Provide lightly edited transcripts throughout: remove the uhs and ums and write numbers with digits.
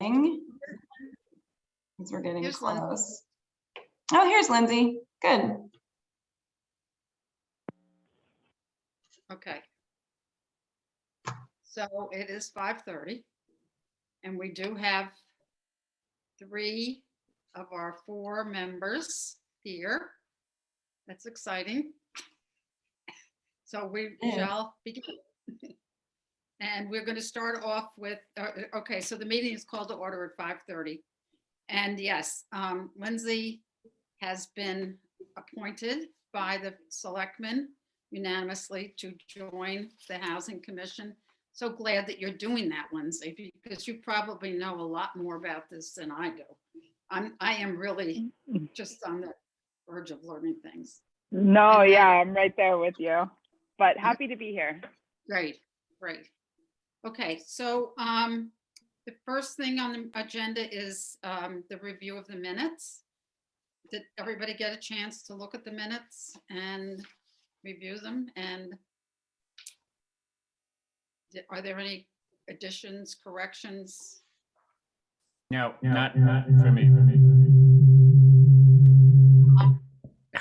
morning. As we're getting Here's close. Oh, here's Lindsay. Good. Okay. So it is 5:30 and we do have 3 of our 4 members here. That's exciting. So we Yeah. shall begin. And we're going to start off with, okay, so the meeting is called to order at 5:30. And yes, Lindsay has been appointed by the selectmen unanimously to join the Housing Commission. So glad that you're doing that, Lindsay, because you probably know a lot more about this than I do. I am really just on the verge of learning things. No, And then- yeah, I'm right there with you, but happy to be here. Great, great. Okay, so the first thing on the agenda is the review of the minutes. Did everybody get a chance to look at the minutes and review them? And are there any additions, corrections? No, not for me.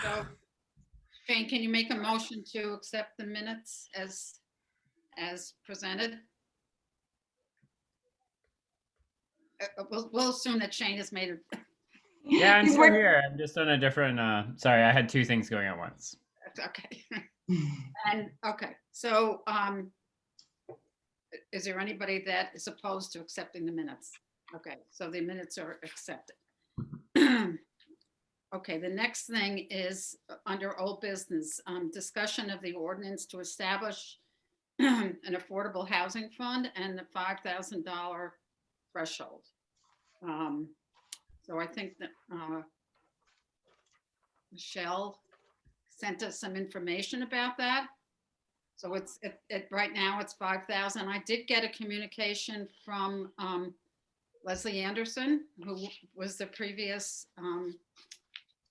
So, Jane, can you make a motion to accept the minutes as presented? We'll assume that Shane has made it. Yeah, I'm He's still work- here. I'm just on a different, sorry, I had 2 things going at once. Okay. And, okay, so is there anybody that is opposed to accepting the minutes? Okay, so the minutes are accepted. Okay, the next thing is under old business, discussion of the ordinance to establish an affordable housing fund and the $5,000 threshold. So I think that Michelle sent us some information about that. So it's right now it's 5,000. I did get a communication from Leslie Anderson, who was the previous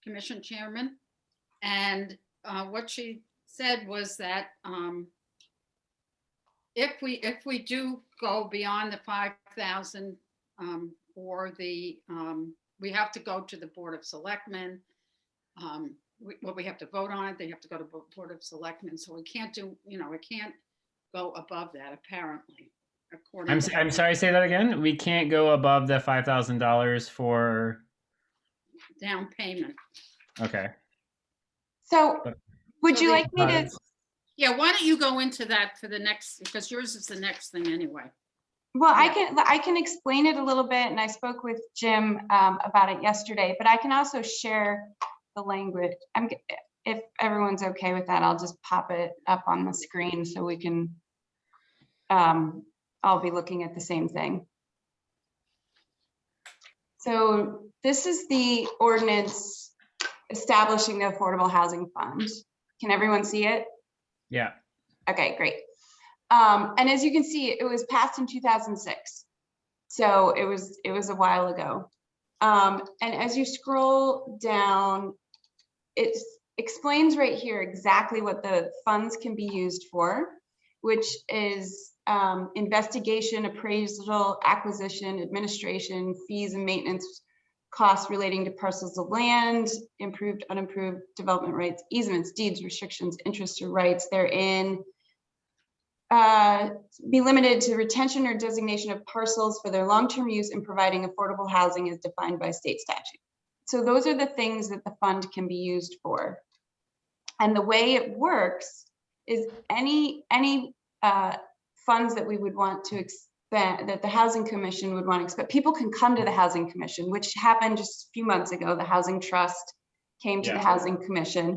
commission chairman. And what she said was that if we do go beyond the 5,000 for the, we have to go to the Board of Selectmen. We have to vote on it. They have to go to Board of Selectmen. So we can't do, we can't go above that apparently. According to I'm sorry, say that again. We can't go above the $5,000 for, down payment. okay. So would So you the- like me to, Yeah, why don't you go into that for the next, because yours is the next thing anyway. well, Yeah. I can explain it a little bit, and I spoke with Jim about it yesterday, but I can also share the language. If everyone's okay with that, I'll just pop it up on the screen so we can, I'll be looking at the same thing. So this is the ordinance establishing the Affordable Housing Fund. Can everyone see it? Yeah. Okay, great. And as you can see, it was passed in 2006. So it was a while ago. And as you scroll down, it explains right here exactly what the funds can be used for, which is investigation, appraisal, acquisition, administration, fees and maintenance costs relating to parcels of land, improved, unimproved development rights, easements, deeds, restrictions, interests or rights therein, be limited to retention or designation of parcels for their long-term use and providing affordable housing as defined by state statute. So those are the things that the fund can be used for. And the way it works is any funds that we would want to expend, that the Housing Commission would want to expend, people can come to the Housing Commission, which happened just a few months ago. The Housing Trust came to the Housing Commission.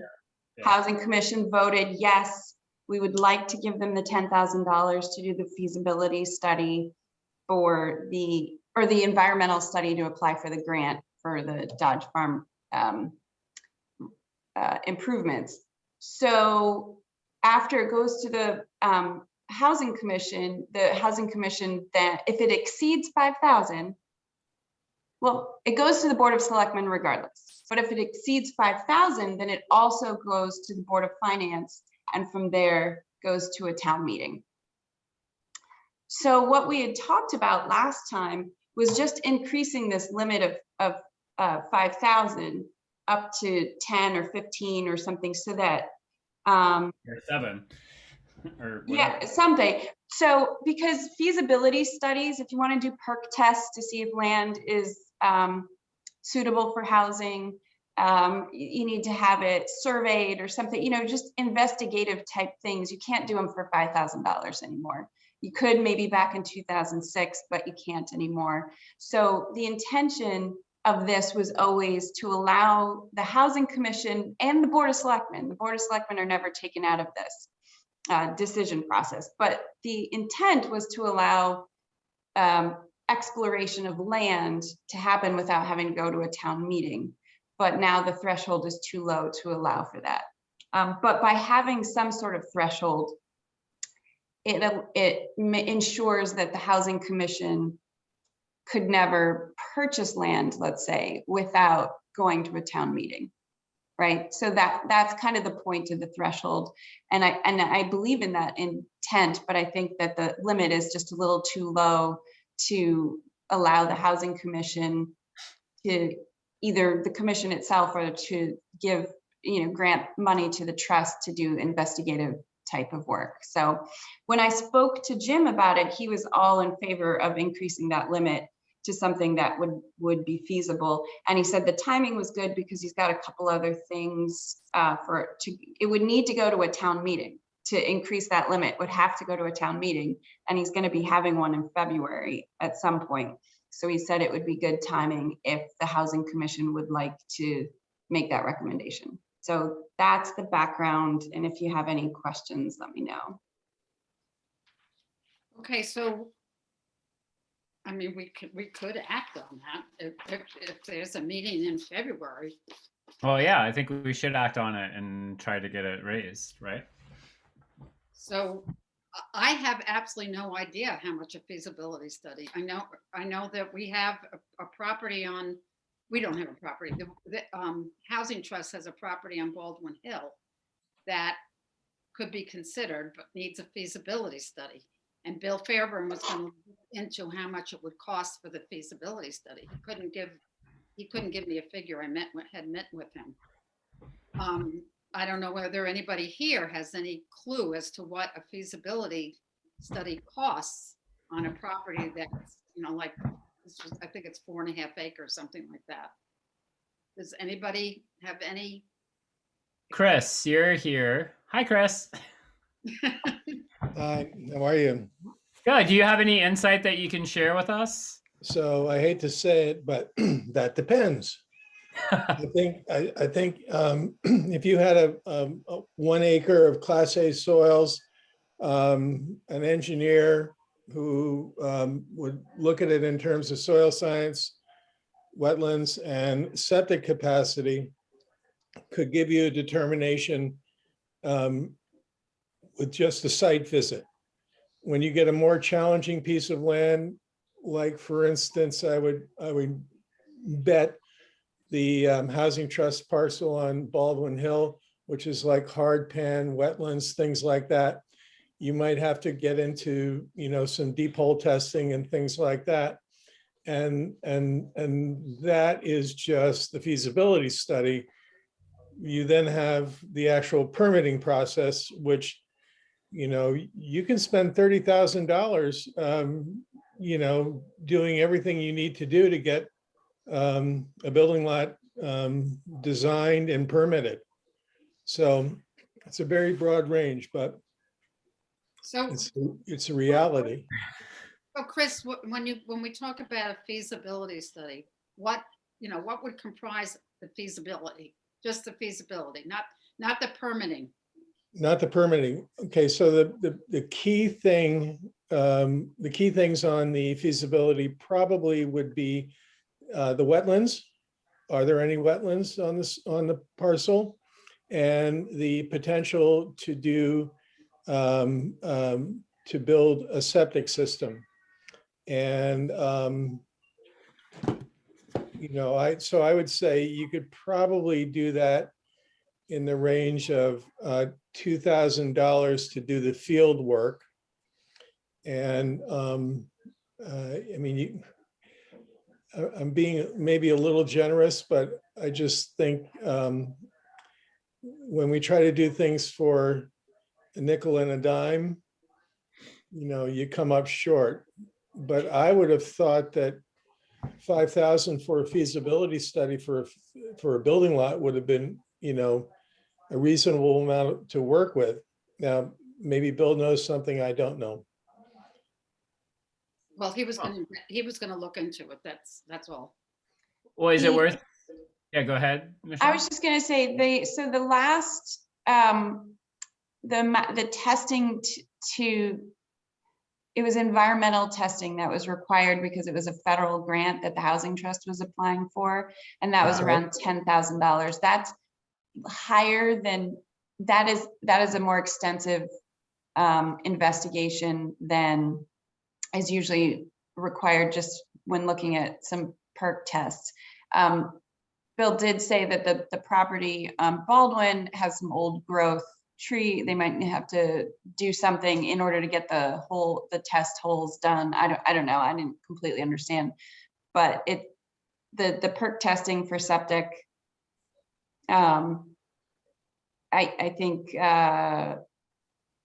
Yeah. Housing Commission voted, yes, we would like to give them the $10,000 to do the feasibility study for the environmental study to apply for the grant for the Dodge Farm improvements. So after it goes to the Housing Commission, that if it exceeds 5,000, well, it goes to the Board of Selectmen regardless. But if it exceeds 5,000, then it also goes to the Board of Finance, and from there goes to a town meeting. So what we had talked about last time was just increasing this limit of 5,000 up to 10 or 15 or something, so that Or 7 or yeah, whatever. something. So because feasibility studies, if you want to do perk tests to see if land is suitable for housing, you need to have it surveyed or something, you know, just investigative type things. You can't do them for $5,000 anymore. You could maybe back in 2006, but you can't anymore. So the intention of this was always to allow the Housing Commission and the Board of Selectmen are never taken out of this decision process, but the intent was to allow exploration of land to happen without having to go to a town meeting. But now the threshold is too low to allow for that. But by having some sort of threshold, it ensures that the Housing Commission could never purchase land, let's say, without going to a town meeting. Right, so that's kind of the point of the threshold, and I believe in that intent, but I think that the limit is just a little too low to allow the Housing Commission to either the commission itself or to give, you know, grant money to the trust to do investigative type of work. So when I spoke to Jim about it, he was all in favor of increasing that limit to something that would be feasible. And he said the timing was good because he's got a couple other things it would need to go to a town meeting to increase that limit, would have to go to a town meeting. And he's going to be having one in February at some point. So he said it would be good timing if the Housing Commission would like to make that recommendation. So that's the background. And if you have any questions, let me know. Okay, so I mean, we could act on that if there's a meeting in February. Well, yeah, I think we should act on it and try to get it raised, right? So I have absolutely no idea how much a feasibility study. I know that we have a property on, we don't have a property. The Housing Trust has a property on Baldwin Hill that could be considered, but needs a feasibility study. And Bill Fairburn was going to look into how much it would cost for the feasibility study. He couldn't give me a figure. I had met with him. I don't know whether anybody here has any clue as to what a feasibility study costs on a property that's, you know, like I think it's 4.5 acres, something like that. Does anybody have any? Chris, you're here. Hi, Chris. Hi, how are you? Good. Do you have any insight that you can share with us? So I hate to say it, but that depends. I think if you had a 1 acre of Class A soils, an engineer who would look at it in terms of soil science, wetlands, and septic capacity could give you a determination with just a site visit. When you get a more challenging piece of land, like for instance, I would bet the Housing Trust parcel on Baldwin Hill, which is like hard pan wetlands, things like that. You might have to get into, you know, some deep hole testing and things like that. And that is just the feasibility study. You then have the actual permitting process, which, you know, you can spend $30,000, you know, doing everything you need to do to get a building lot designed and permitted. So it's a very broad range, but So, it's a reality. so Chris, when we talk about a feasibility study, what would comprise the feasibility? Just the feasibility, not the permitting. Not the permitting. Okay, so the key thing, the key things on the feasibility probably would be the wetlands. Are there any wetlands on the parcel? And the potential to do to build a septic system. And you know, I would say you could probably do that in the range of $2,000 to do the field work. And I mean, I'm being maybe a little generous, but I just think when we try to do things for a nickel and a dime, you come up short. But I would have thought that 5,000 for a feasibility study for a building lot would have been, a reasonable amount to work with. Now, maybe Bill knows something I don't know. Well, he was gonna look into it. That's all. Well, is it The- worth? Yeah, go ahead, I Michelle. was just gonna say, so the last, the testing it was environmental testing that was required because it was a federal grant that the Housing Trust was applying for, and that was Okay. around $10,000. That's higher than, that is a more extensive investigation than is usually required just when looking at some perk tests. Bill did say that the property on Baldwin has some old growth tree. They might have to do something in order to get the test holes done. I don't know. I didn't completely understand, but the perk testing for septic, I think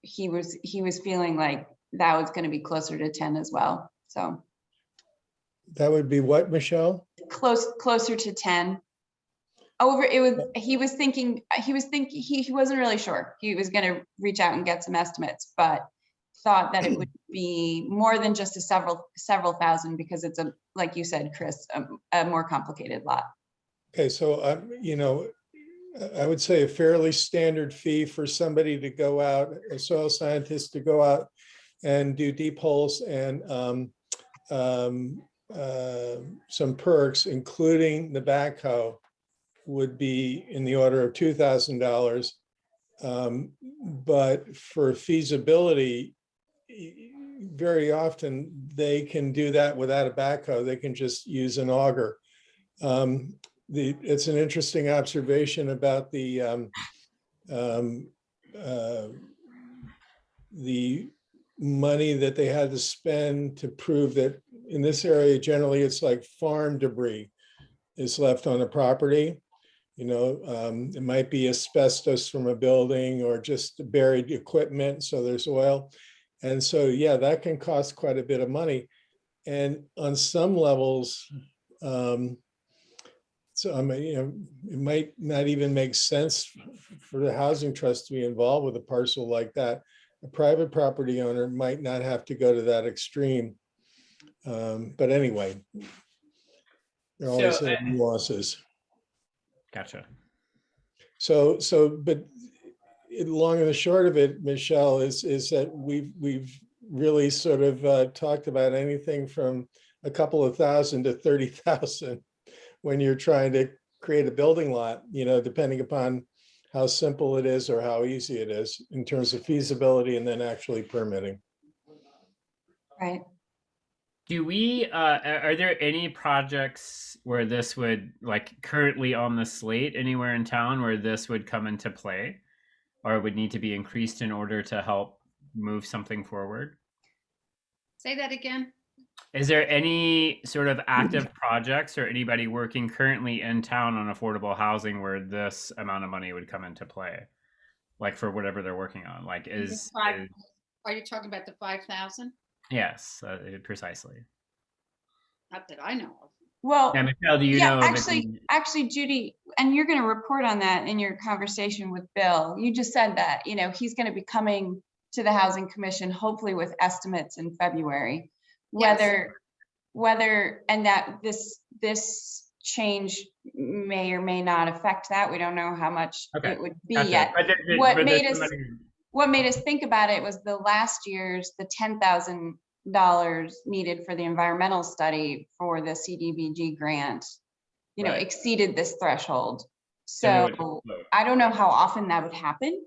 he was feeling like that was going to be closer to 10 as well. So That would be what, Michelle? closer to 10. He wasn't really sure. He was going to reach out and get some estimates, but thought that it would be more than just several thousand, because it's like you said, Chris, a more complicated lot. Okay, so I would say a fairly standard fee for somebody to go out, a soil scientist to go out and do deep holes and some perks, including the backhoe, would be in the order of $2,000. But for feasibility, very often they can do that without a backhoe. They can just use an auger. It's an interesting observation about the money that they had to spend to prove that in this area, generally it's like farm debris is left on the property. It might be asbestos from a building or just buried equipment, so there's oil. And so, yeah, that can cost quite a bit of money. And on some levels, it might not even make sense for the Housing Trust to be involved with a parcel like that. A private property owner might not have to go to that extreme. But anyway, there are always So, nuances. Gotcha. But long and the short of it, Michelle, is that we've really sort of talked about anything from a couple of thousand to 30,000 when you're trying to create a building lot, depending upon how simple it is or how easy it is in terms of feasibility and then actually permitting. Right. Do we, are there any projects where this would, like currently on the slate anywhere in town where this would come into play or would need to be increased in order to help move something forward? Say that again. Is there any sort of active projects or anybody working currently in town on affordable housing where this amount of money would come into play? Like for whatever they're working on, like Are you talking about the 5,000? yes, precisely. Not that I know of. Well, Yeah, Michelle, do you yeah, know? of actually, Judy, and you're going to report on that in your conversation with Bill. You just said that, he's going to be coming to the Housing Commission, hopefully with estimates in February. Yes. Whether, and that this change may or may not affect that. We don't know how much Okay, it would be Gotcha. yet. But What but made there's us- somebody- What made us think about it was the last year's, the $10,000 needed for the environmental study for the CDBG grant, Right. exceeded this threshold. then it would So float. I don't know how often that would happen.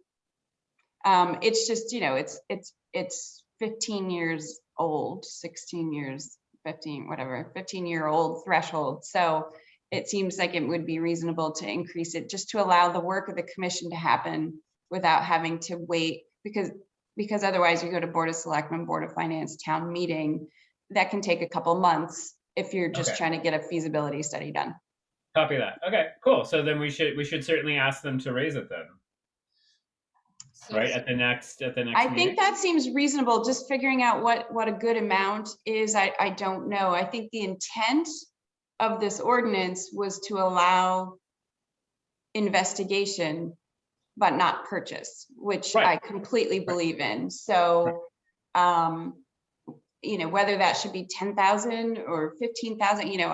It's just, it's 15 years old, 16 years, 15, whatever, 15-year-old threshold. So it seems like it would be reasonable to increase it just to allow the work of the commission to happen without having to wait, because otherwise you go to Board of Selectmen, Board of Finance, town meeting, that can take a couple months. if you're just Okay. trying to get a feasibility study done. Copy that. Okay, cool. So then we should certainly ask them to raise it then, So- right? At the next I meeting. think that seems reasonable, just figuring out what a good amount is, I don't know. I think the intent of this ordinance was to allow investigation, but not purchase, which Right. I completely believe in. So, you know, whether that should be 10,000 or 15,000, you know,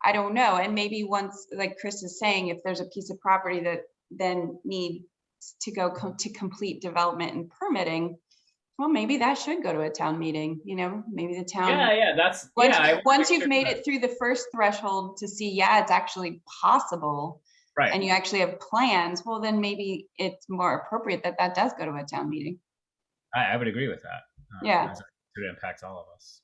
I don't know. And maybe once, like Chris is saying, if there's a piece of property that then needs to go to complete development and permitting, well, maybe that should go to a town meeting, you know, maybe the town. Yeah, that's Once, yeah. I wanna once make you've sure made that- it through the first threshold to see, yeah, it's actually possible, right. and you actually have plans, well, then maybe it's more appropriate that that does go to a town meeting. I would agree with that. Yeah. As it impacts all of us.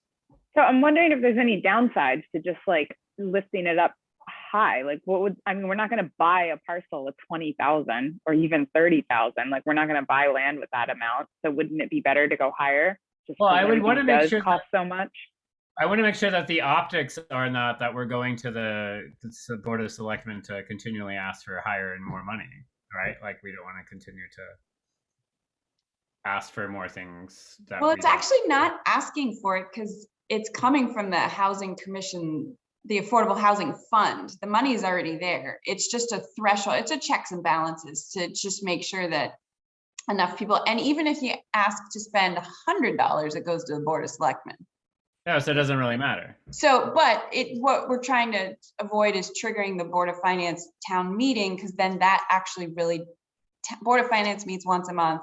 So I'm wondering if there's any downsides to just like lifting it up high. Like what would, I mean, we're not going to buy a parcel with 20,000 or even 30,000. Like we're not going to buy land with that amount. So wouldn't it be better to go higher? Just Well, I because would everything wanna make does sure that- cost so much. I want to make sure that the optics are not that we're going to the Board of Selectmen to continually ask for higher and more money, right? Like we don't want to continue to ask for more things. That Well, we it's don't- actually not asking for it because it's coming from the Housing Commission, the Affordable Housing Fund. The money is already there. It's just a threshold. It's a checks and balances to just make sure that enough people, and even if you ask to spend $100, it goes to the Board of Selectmen. No, so it doesn't really matter. So, but what we're trying to avoid is triggering the Board of Finance town meeting, because then that actually really, Board of Finance meets once a month.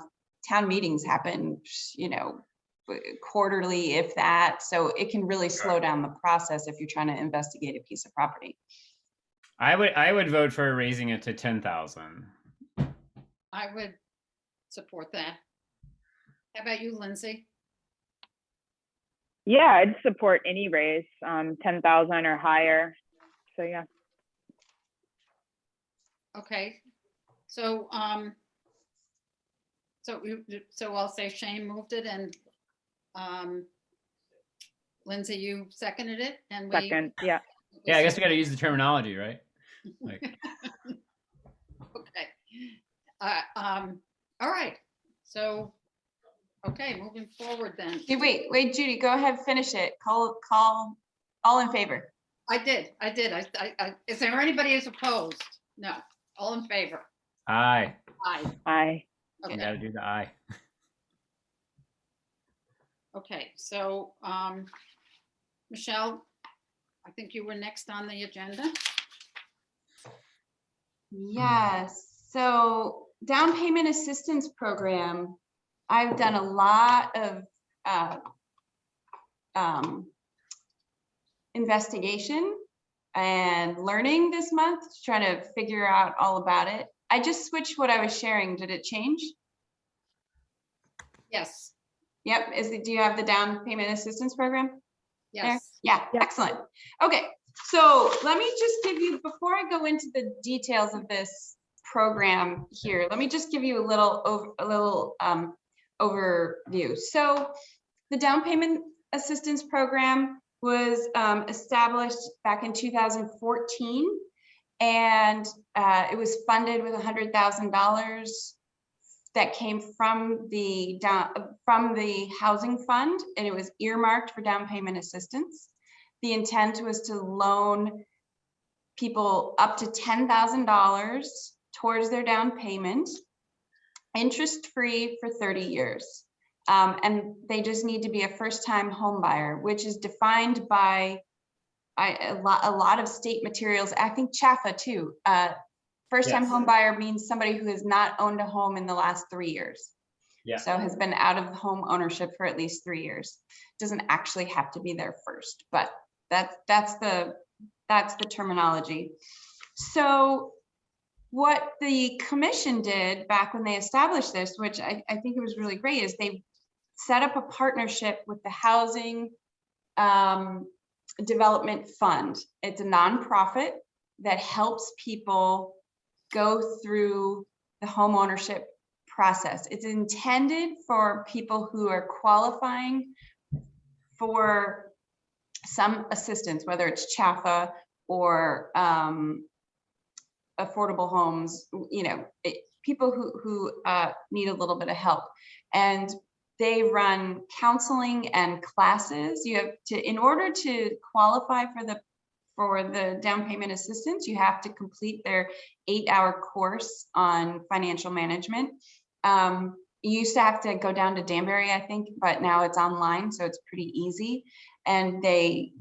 Town meetings happen, you know, quarterly, if that. So it can really slow down the process if you're trying to investigate a piece of property. I would vote for raising it to 10,000. I would support that. How about you, Lindsay? Yeah, I'd support any raise, 10,000 or higher. So yeah. Okay, so, so I'll say Shane moved it and, Lindsay, you seconded it and we. Second, yeah. Yeah, I guess we got to use the terminology, right? Like, Okay. All right, so, okay, moving forward then. Hey, wait, Judy, go ahead, finish it. Call, all in favor. I did. Is there anybody who's opposed? No, all in favor? aye. Aye. Aye. We Okay, got to do the aye. okay, so, Michelle, I think you were next on the agenda. Yes, so down payment assistance program, I've done a lot of investigation and learning this month, trying to figure out all about it. I just switched what I was sharing. Did it change? Yes, Yep, do you have the down payment assistance program? there? yes. Yeah, Yep. excellent. Okay, so let me just give you, before I go into the details of this program here, let me just give you a little overview. So the down payment assistance program was established back in 2014, and it was funded with $100,000 that came from the housing fund, and it was earmarked for down payment assistance. The intent was to loan people up to $10,000 towards their down payment, interest-free for 30 years. And they just need to be a first-time home buyer, which is defined by a lot of state materials. I think CHFA too. First-time Yes. home buyer means somebody who has not owned a home in the last 3 years. Yeah. So has been out of home ownership for at least 3 years. Doesn't actually have to be there first, but that's the terminology. So what the commission did back when they established this, which I think it was really great, is they set up a partnership with the Housing Development Fund. It's a nonprofit that helps people go through the home ownership process. It's intended for people who are qualifying for some assistance, whether it's CHAFA or affordable homes, people who need a little bit of help. And they run counseling and classes. You have to, in order to qualify for the down payment assistance, you have to complete their 8-hour course on financial management. You used to have to go down to Danbury, I think, but now it's online, so it's pretty easy. And they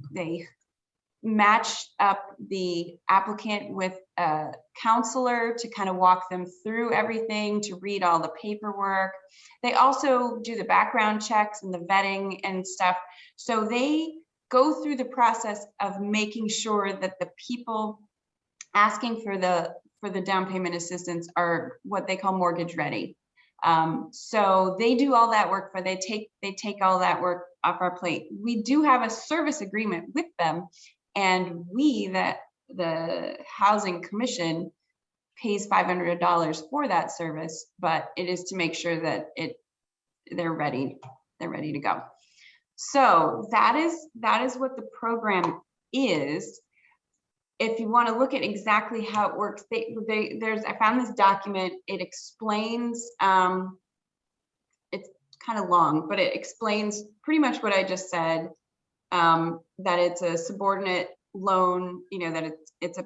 match up the applicant with a counselor to kind of walk them through everything, to read all the paperwork. They also do the background checks and the vetting and stuff. So they go through the process of making sure that the people asking for the down payment assistance are what they call mortgage ready. So they do all that work, they take all that work off our plate. We do have a service agreement with them, and the Housing Commission pays $500 for that service, but it is to make sure that they're ready to go. So that is what the program is. If you want to look at exactly how it works, I found this document. It explains, it's kind of long, but it explains pretty much what I just said, that it's a subordinate loan, that it's a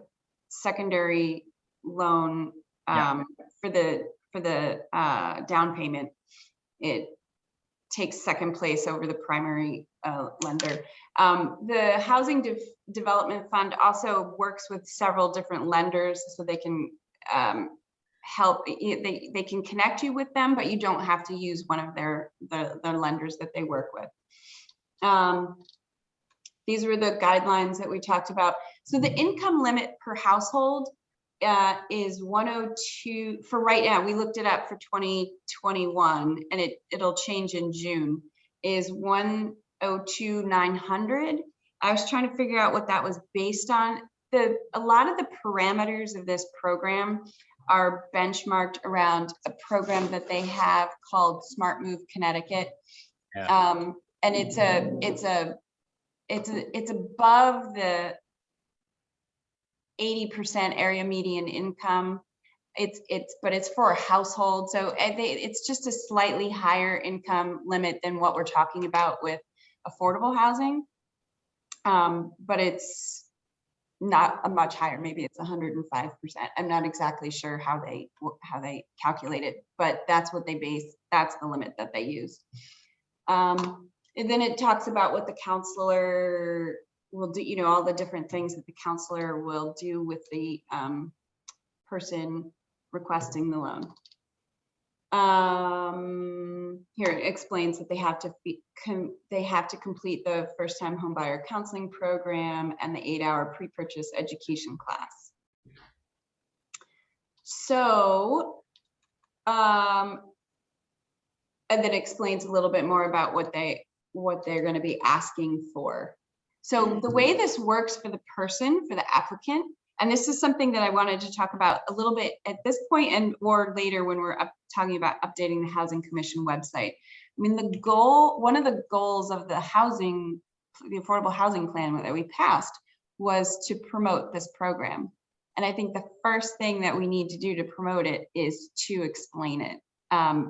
secondary loan for the down payment. It takes second place over the primary lender. The Housing Development Fund also works with several different lenders, so they can help. They can connect you with them, but you don't have to use one of their lenders that they work with. These were the guidelines that we talked about. So the income limit per household is 102 for right now. We looked it up for 2021, and it'll change in June. Is 102,900. I was trying to figure out what that was based on. A lot of the parameters of this program are benchmarked around a program that they have called Smart Move Connecticut, and it's above the 80% area median income. But it's for a household, so it's just a slightly higher income limit than what we're talking about with affordable housing, but it's not a much higher. Maybe it's 105%. I'm not exactly sure how they calculate it, but that's what they base. That's the limit that they use. And then it talks about what the counselor will do. All the different things that the counselor will do with the person requesting the loan. Here it explains that they have to complete the first-time homebuyer counseling program and the 8-hour pre-purchase education class. So, and then explains a little bit more about what they're going to be asking for. So the way this works for the person, for the applicant, and this is something that I wanted to talk about a little bit at this point or later when we're talking about updating the Housing Commission website. I mean, one of the goals of the Affordable Housing Plan that we passed was to promote this program. And I think the first thing that we need to do to promote it is to explain it,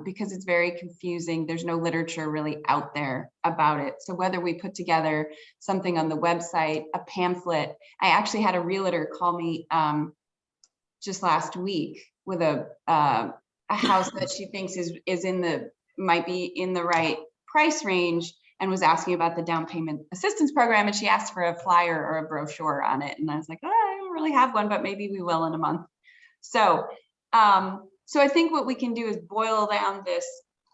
because it's very confusing. There's no literature really out there about it. So whether we put together something on the website, a pamphlet, I actually had a realtor call me just last week with a house that she thinks might be in the right price range, and was asking about the down payment assistance program. And she asked for a flyer or a brochure on it. And I was like, oh, I don't really have one, but maybe we will in a month. So, so I think what we can do is boil down this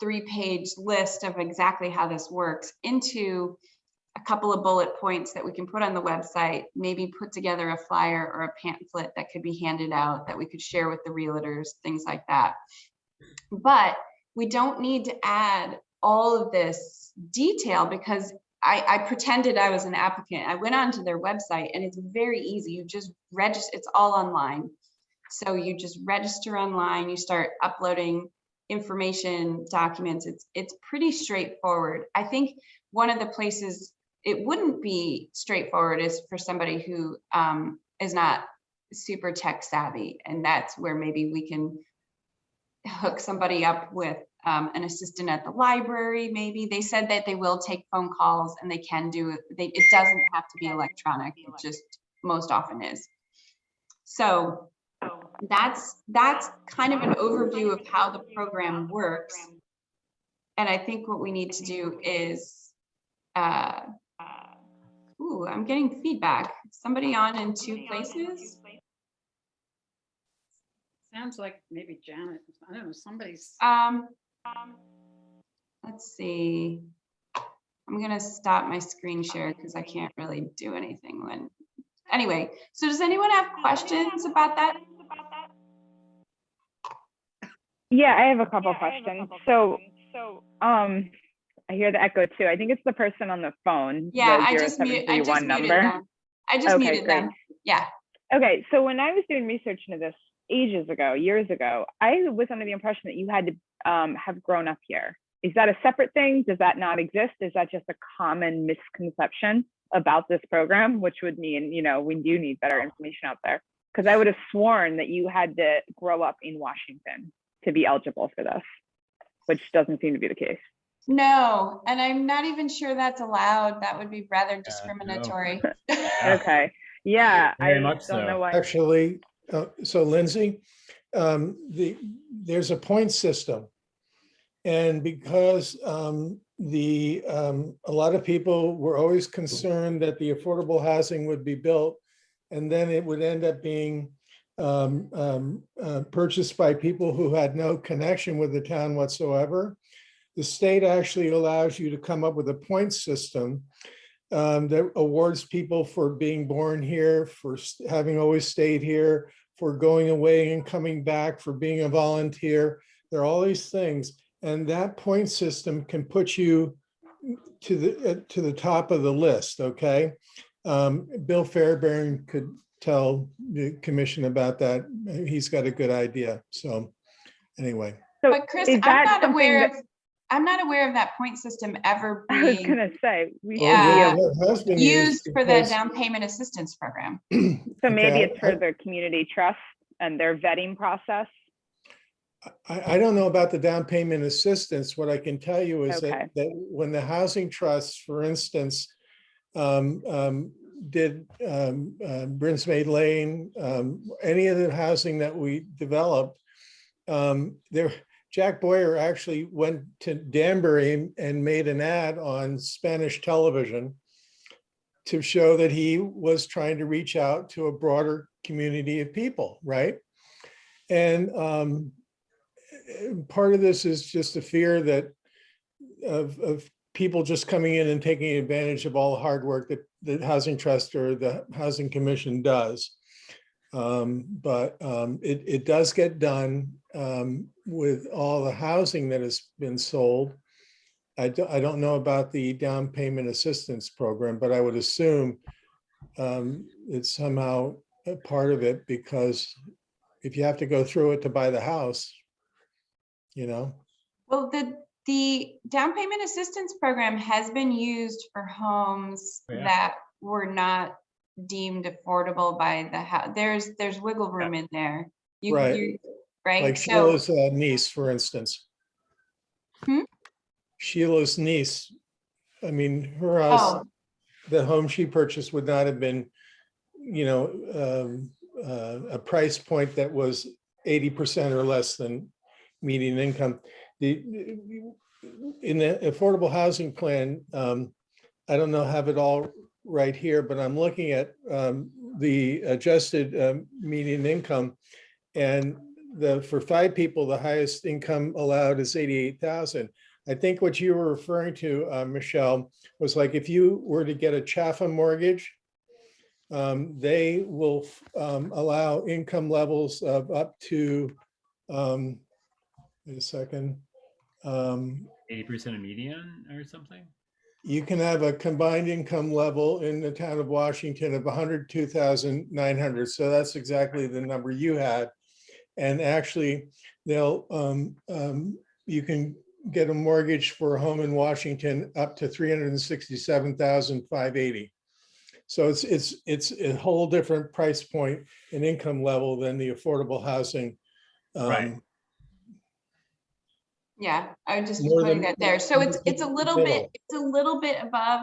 3-page list of exactly how this works into a couple of bullet points that we can put on the website, maybe put together a flyer or a pamphlet that could be handed out that we could share with the realtors, things like that. But we don't need to add all of this detail, because I pretended I was an applicant. I went onto their website, and it's very easy. You just register, it's all online. So you just register online, you start uploading information, documents. It's pretty straightforward. I think one of the places it wouldn't be straightforward is for somebody who is not super tech savvy. And that's where maybe we can hook somebody up with an assistant at the library. Maybe they said that they will take phone calls and they can do it. It doesn't have to be electronic. It just most often is. So that's kind of an overview of how the program works. And I think what we need to do is, ooh, I'm getting feedback. Somebody on in two places? Sounds like maybe Janet, I don't know, somebody's, Let's see. I'm gonna stop my screen share because I can't really do anything when, anyway, so does anyone have questions about that? Yeah, I have a couple questions. So, I hear the echo too. I think it's the person on the phone. Yeah, the I just muted 0731 number. them. I just Okay, muted great. them. Yeah. Okay, so when I was doing research into this years ago, I was under the impression that you had to have grown up here. Is that a separate thing? Does that not exist? Is that just a common misconception about this program, which would mean, you know, we do need better information out there? Because I would have sworn that you had to grow up in Washington to be eligible for this, which doesn't seem to be the case. No, and I'm not even sure that's allowed. That would be rather discriminatory. Okay, yeah, Very I much don't so. know why. Actually, so Lindsay, there's a point system. And because a lot of people were always concerned that the affordable housing would be built and then it would end up being purchased by people who had no connection with the town whatsoever. The state actually allows you to come up with a point system that awards people for being born here, for having always stayed here, for going away and coming back, for being a volunteer. There are all these things. And that point system can put you to the top of the list, okay? Bill Fairbairn could tell the commission about that. He's got a good idea. So anyway. So But Chris, is I'm that not something aware that- of, I'm not aware of that point system ever I was being gonna say, we should Yeah. be able, Well, it has been used for the because- down payment assistance program. so maybe Okay, it's for their community trust and their vetting process. I don't know about the down payment assistance. What I can tell you is Okay. that when the housing trusts, for instance, did Brinsmead Lane, any of the housing that we developed, Jack Boyer actually went to Danbury and made an ad on Spanish television to show that he was trying to reach out to a broader community of people, right? And part of this is just a fear that of people just coming in and taking advantage of all the hard work that the Housing Trust or the Housing Commission does. But it does get done with all the housing that has been sold. I don't know about the down payment assistance program, but I would assume it's somehow a part of it, because if you have to go through it to buy the house, you know. Well, the down payment assistance program has been used for homes Yeah. that were not deemed affordable by the house. There's wiggle room in there. Right. Right. Like So, Sheila's niece, for instance. Hmm? Sheila's niece, I mean, her house, oh, the home she purchased would not have been, you know, a price point that was 80% or less than median income. In the affordable housing plan, I don't know, have it all right here, but I'm looking at the adjusted median income, and for 5 people, the highest income allowed is 88,000. I think what you were referring to, Michelle, was like if you were to get a Chaffin mortgage, they will allow income levels of up to, wait a second. 80% of median or something? You can have a combined income level in the town of Washington of 102,900. So that's exactly the number you had. And actually, they'll you can get a mortgage for a home in Washington up to 367,580. So it's a whole different price point and income level than the affordable housing. Right. Yeah, I would just More putting than- that there. So it's a little middle. bit above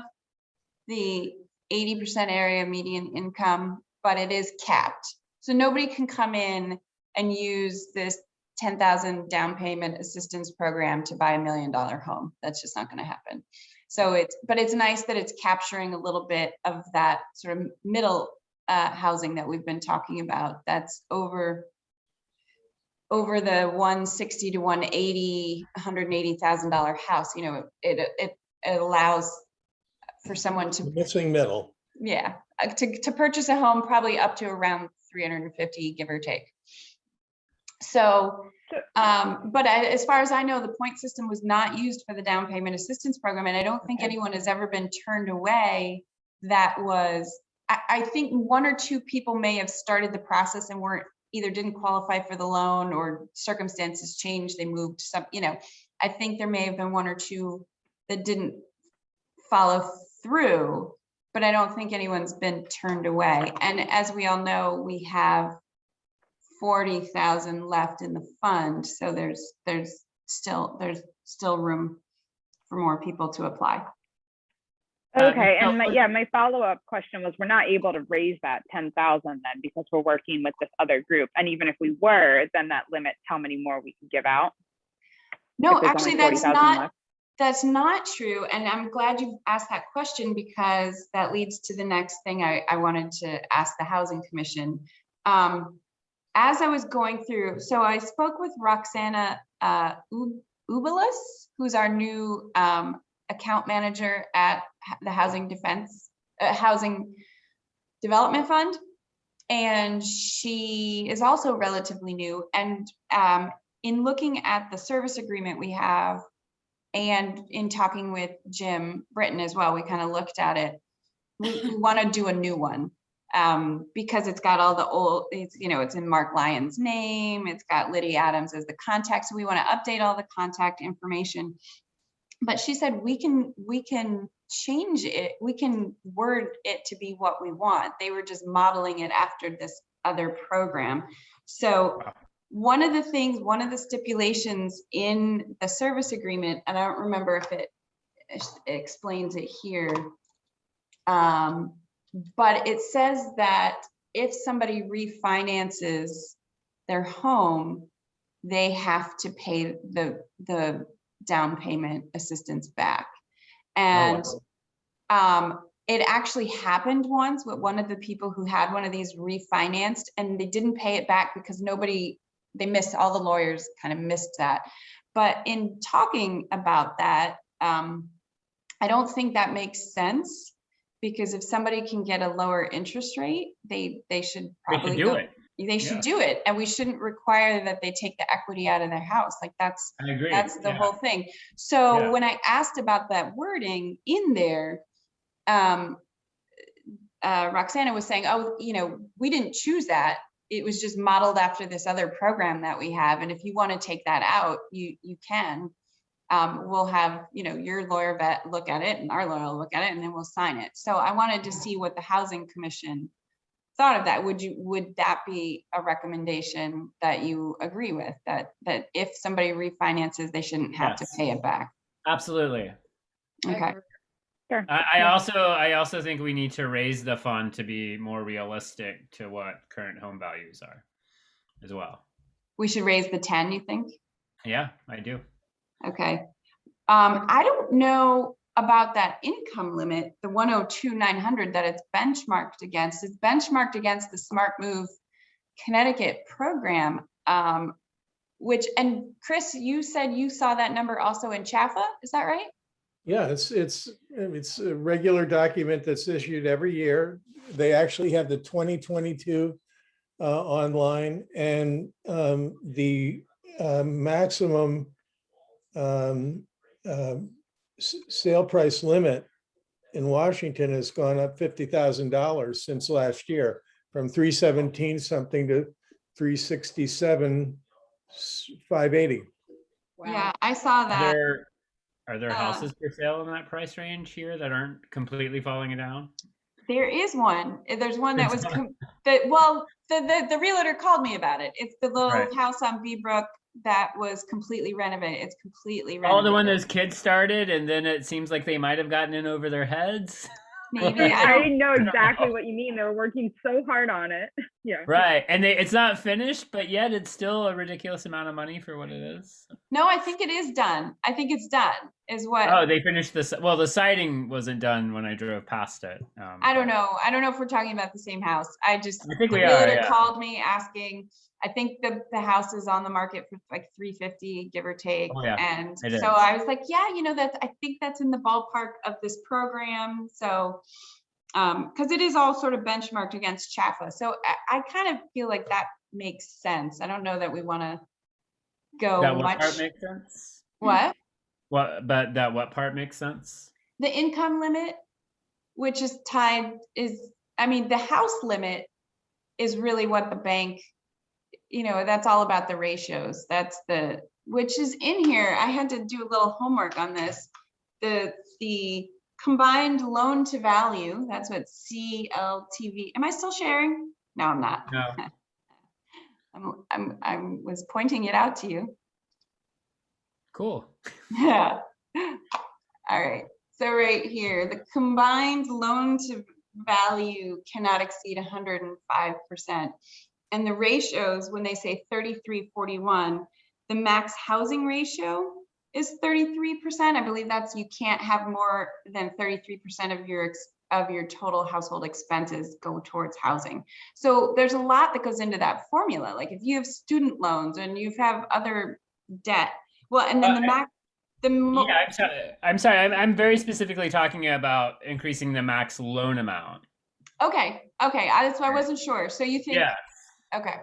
the 80% area median income, but it is capped. So nobody can come in and use this 10,000 down payment assistance program to buy $1 million home. That's just not going to happen. So but it's nice that it's capturing a little bit of that sort of middle housing that we've been talking about. That's over the 160 to 180, $180,000 house. You know, it allows for someone to, Missing middle. yeah, to purchase a home probably up to around 350, give or take. So, but as far as I know, the point system was not used for the down payment assistance program, and I don't think anyone has ever been turned away. That was, I think 1 or 2 people may have started the process and either didn't qualify for the loan or circumstances changed, they moved some, you know, I think there may have been 1 or 2 that didn't follow through, but I don't think anyone's been turned away. And as we all know, we have 40,000 left in the fund. So there's still room for more people to apply. Okay, and my follow-up question was, we're not able to raise that 10,000 then because we're working with this other group. And even if we were, then that limits how many more we can give out. No, if there's actually, only 40,000 left. that's not true. And I'm glad you asked that question, because that leads to the next thing I wanted to ask the Housing Commission. As I was going through, so I spoke with Roxana Ubalis, who's our new account manager at the Housing Development Fund. And she is also relatively new. And in looking at the service agreement we have, and in talking with Jim Britton as well, we kind of looked at it. We want to do a new one because it's got all the old, it's in Mark Lyon's name. It's got Lydia Adams as the contact. So we want to update all the contact information. But she said we can change it. We can word it to be what we want. They were just modeling it after this other program. So one of the stipulations in the service agreement, and I don't remember if it explains it here, but it says that if somebody refinances their home, they have to pay the down payment assistance back. And it actually happened once with one of the people who had one of these refinanced, and they didn't pay it back because they missed, all the lawyers kind of missed that. But in talking about that, I don't think that makes sense, because if somebody can get a lower interest rate, they should probably do it. They should do it, and we shouldn't require that they take the equity out of their house. Like that's the whole thing. So when I asked about that wording in there, Roxana was saying, oh, we didn't choose that. It was just modeled after this other program that we have. And if you want to take that out, you can. We'll have, your lawyer look at it and our lawyer will look at it, and then we'll sign it. So I wanted to see what the Housing Commission thought of that. Would that be a recommendation that you agree with, that if somebody refinances, they shouldn't have to pay it back? Absolutely. Okay. Sure. I also think we need to raise the fund to be more realistic to what current home values are as well. We should raise the 10, you think? Yeah, I do. Okay. I don't know about that income limit, the 102,900 that it's benchmarked against. It's benchmarked against the Smart Move Connecticut program, and Chris, you said you saw that number also in CHFA, is that right? Yeah, it's a regular document that's issued every year. They actually have the 2022 online, and the maximum sale price limit in Washington has gone up $50,000 since last year, from 317 something to 367,580. Wow. Yeah, I saw Are that. there houses for sale in that price range here that aren't completely falling down? There is one. There's one that was, It's- the realtor called me about it. It's the little Right. house on Beebrook that was completely renovated. It's completely Oh, the one renovated. those kids started, and then it seems like they might have gotten in over their heads. Maybe, Right. I I don't, know I don't exactly know. what you mean. They were working so hard on it. Yeah. Right, and it's not finished, but yet it's still a ridiculous amount of money for what it is. no, I think it is done. I think it's done, is what. Oh, they finished the siding wasn't done when I drove past it. I don't know. I don't know if we're talking about the same house. I just, I think the we are, realtor yeah. called me asking, I think the house is on the market for like 350, give or take. Oh, yeah, And it is. so I was like, yeah, I think that's in the ballpark of this program. So, because it is all sort of benchmarked against Chaffa. So I kind of feel like that makes sense. I don't know that we want to go That what much. part makes sense? What? But that what part makes sense? The income limit, which is tied, the house limit is really what the bank, that's all about the ratios. Which is in here. I had to do a little homework on this. The combined loan to value, that's what CLTV, am I still sharing? No, I'm not. No. I was pointing it out to you. Cool. Yeah. All right. So right here, the combined loan to value cannot exceed 105%. And the ratios, when they say 33-41, the max housing ratio is 33%. I believe that's, you can't have more than 33% of your total household expenses go towards housing. So there's a lot that goes into that formula. Like if you have student loans and you have other debt, well, and then the max, Yeah, I'm sorry. I'm very specifically talking about increasing the max loan amount. Okay. That's why I wasn't sure. So you think, Yeah. okay.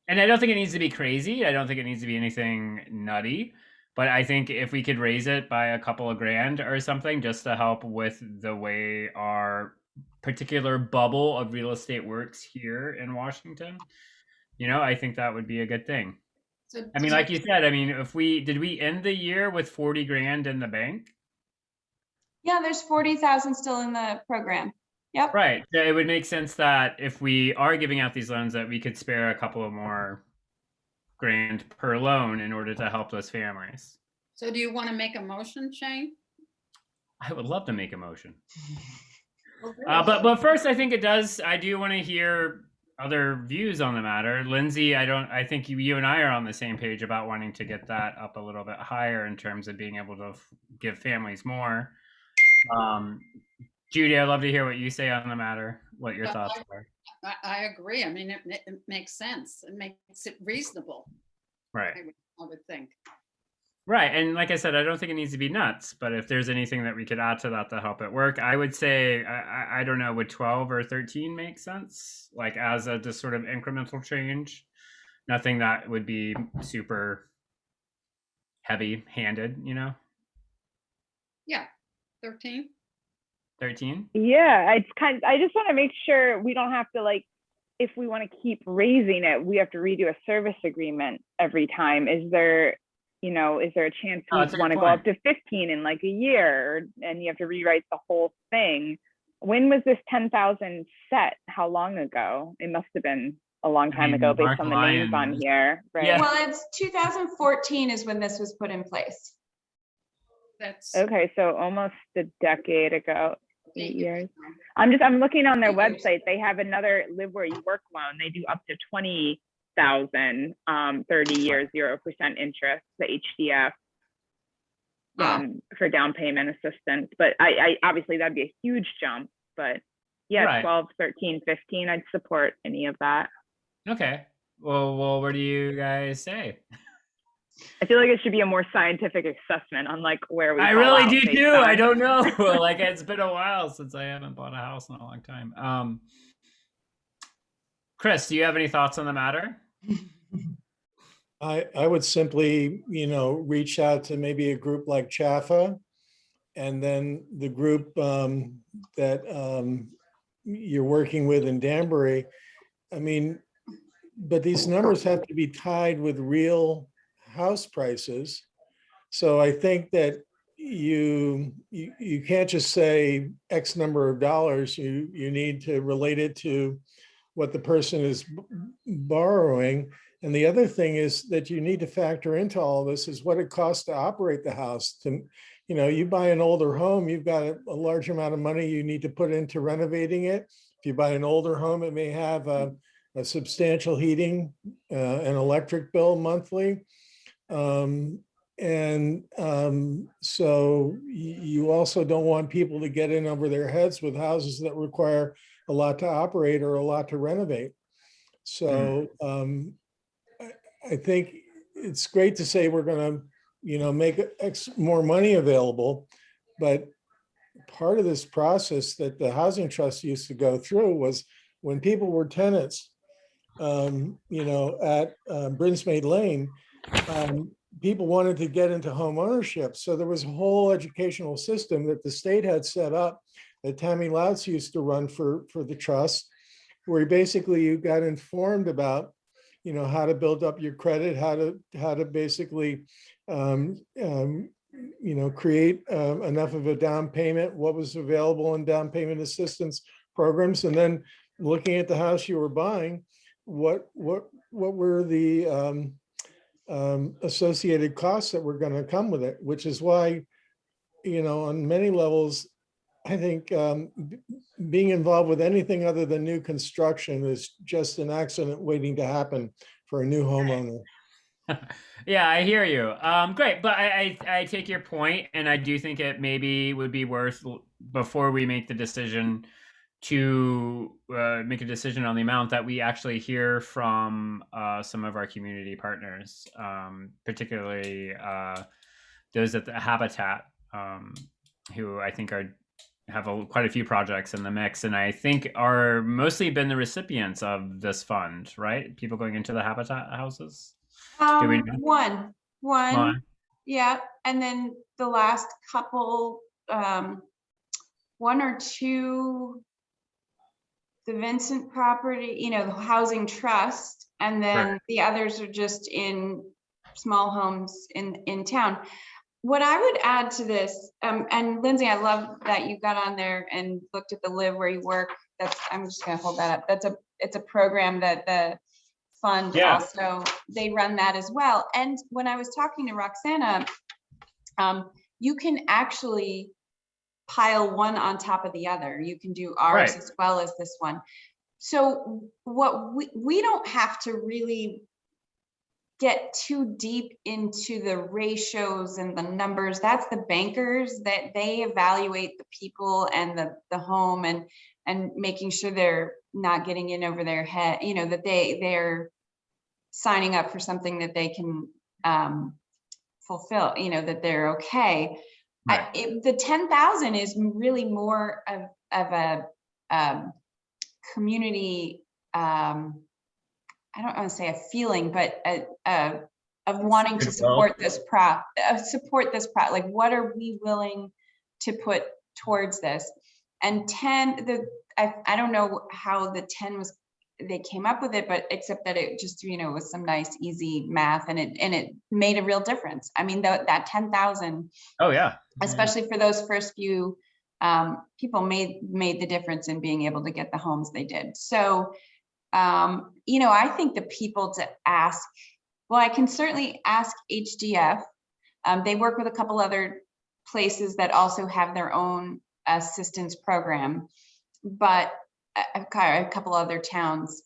And I don't think it needs to be crazy. I don't think it needs to be anything nutty. But I think if we could raise it by a couple of grand or something, just to help with the way our particular bubble of real estate works here in Washington, I think that would be a good thing. So I mean, like you said, did we end the year with 40 grand in the bank? Yeah, there's 40,000 still in the program. Yep. Right. So it would make sense that if we are giving out these loans, that we could spare a couple of more grand per loan in order to help those families. So do you want to make a motion, Shane? I would love to make a motion. Okay. But first, I do want to hear other views on the matter. Lindsay, I think you and I are on the same page about wanting to get that up a little bit higher in terms of being able to give families more. Judy, I'd love to hear what you say on the matter, what your thoughts are. I agree. I mean, it makes sense. It makes it reasonable, Right. I would think. Right. And like I said, I don't think it needs to be nuts, but if there's anything that we could add to that to help it work, I would say, I don't know, would 12 or 13 make sense? Like as a just sort of incremental change? Nothing that would be super heavy handed, Yeah, 13. 13? Yeah, I just want to make sure we don't have to if we want to keep raising it, we have to redo a service agreement every time. Is there a chance we that's a good want to go point. up to 15 in like a year and you have to rewrite the whole thing? When was this 10,000 set? How long ago? It must have been a long time ago based Mark on the names on Lyons. here, right? Yeah. Well, it's 2014 is when this was put in place. That's Okay, so almost a decade ago. 8 8 years. now. I'm looking on their 8 years. website. They have another live where you work loan. They do up to 20,000, 30 years, 0% interest, the HDF Yeah. for down payment assistance. But I obviously that'd be a huge jump. But yeah, Right. 12, 13, 15, I'd support any of that. Okay. Well, what do you guys say? I feel like it should be a more scientific assessment on where we I fall really out do based too. on- I don't know. Like it's been a while since I haven't bought a house in a long time. Chris, do you have any thoughts on the matter? I would simply, reach out to maybe a group like Chaffa, and then the group that you're working with in Danbury. I mean, but these numbers have to be tied with real house prices. So I think that you can't just say X number of dollars. You need to relate it to what the person is borrowing. And the other thing is that you need to factor into all this is what it costs to operate the house. To, you buy an older home, you've got a large amount of money you need to put into renovating it. If you buy an older home, it may have a substantial heating and electric bill monthly. So you also don't want people to get in over their heads with houses that require a lot to operate or a lot to renovate. So I think it's great to say we're going to, make X more money available, but part of this process that the Housing Trust used to go through was when people were tenants, at Brinsmead Lane, people wanted to get into home ownership. So there was a whole educational system that the state had set up that Tammy Louts used to run for the trust, where basically you got informed about, how to build up your credit, how to basically, create enough of a down payment, what was available in down payment assistance programs, and then looking at the house you were buying, what were the associated costs that were going to come with it, which is why, on many levels, I think being involved with anything other than new construction is just an accident waiting to happen for a new homeowner. Yeah, I hear you. Great, but I take your point, and I do think it maybe would be worth, before we make the decision, to make a decision on the amount, that we actually hear from some of our community partners, particularly those at the Habitat, who I think have quite a few projects in the mix, and I think are mostly been the recipients of this fund, right? People going into the Habitat houses. Do we know? One, One. yeah, and then the last couple, one or two, the Vincent property, the Housing Trust, and then Right. the others are just in small homes in town. What I would add to this, and Lindsay, I love that you got on there and looked at the Live Where You Work. I'm just gonna hold that up. It's a program that the fund Yeah. also, they run that as well. And when I was talking to Roxana, you can actually pile one on top of the other. You can do ours Right. as well as this one. So what we don't have to really get too deep into the ratios and the numbers. That's the bankers, that they evaluate the people and the home and making sure they're not getting in over their head, that they're signing up for something that they can fulfill, that they're okay. Right. The 10,000 is really more of a community, I don't want to say a feeling, but of wanting to support this like, what are we willing to put towards this? And 10, I don't know how the 10 they came up with it, but except that it just, was some nice, easy math, and it made a real difference. I mean, that 10,000, Oh yeah. especially for those first few people, made the difference in being able to get the homes they did. So, I think the people to ask, well, I can certainly ask HDF. They work with a couple other places that also have their own assistance program, but a couple other towns.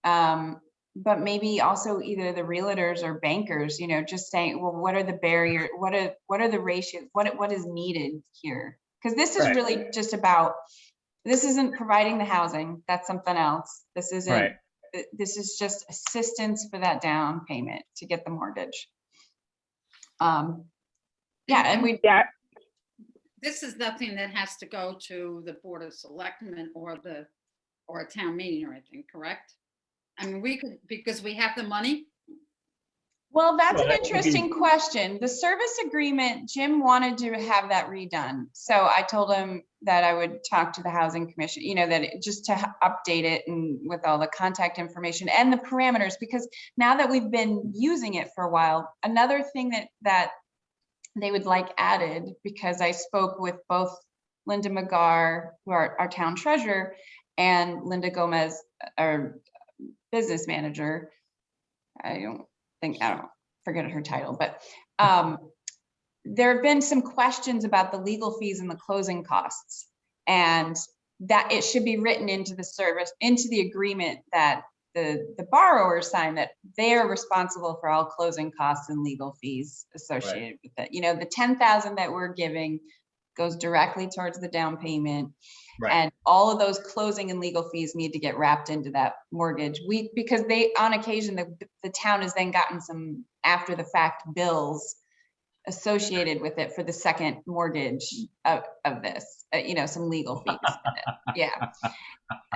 But maybe also either the realtors or bankers, just saying, well, what are the barriers? What are the ratios? What is needed here? Because this is Right. really just about, this isn't providing the housing. That's something else. This isn't, Right. this is just assistance for that down payment to get the mortgage. And Yeah, This is nothing that has to go to the Board of Selectmen or a town meeting or anything, correct? I mean, we could, because we have the money. Well, that's Well, an that would be- interesting question. The service agreement, Jim wanted to have that redone. So I told him that I would talk to the housing commission, just to update it and with all the contact information and the parameters, because now that we've been using it for a while, another thing that they would like added, because I spoke with both Linda McGar, who our town treasurer, and Linda Gomez, our business manager. I don't forget her title, but there have been some questions about the legal fees and the closing costs, and that it should be written into the agreement that the borrower signed, that they are responsible for all closing costs and legal fees associated with it. The 10,000 that we're giving goes directly towards the down payment. Right. And all of those closing and legal fees need to get wrapped into that mortgage. Because on occasion, the town has then gotten some after the fact bills associated with it for the second mortgage of this, some legal fees. Yeah.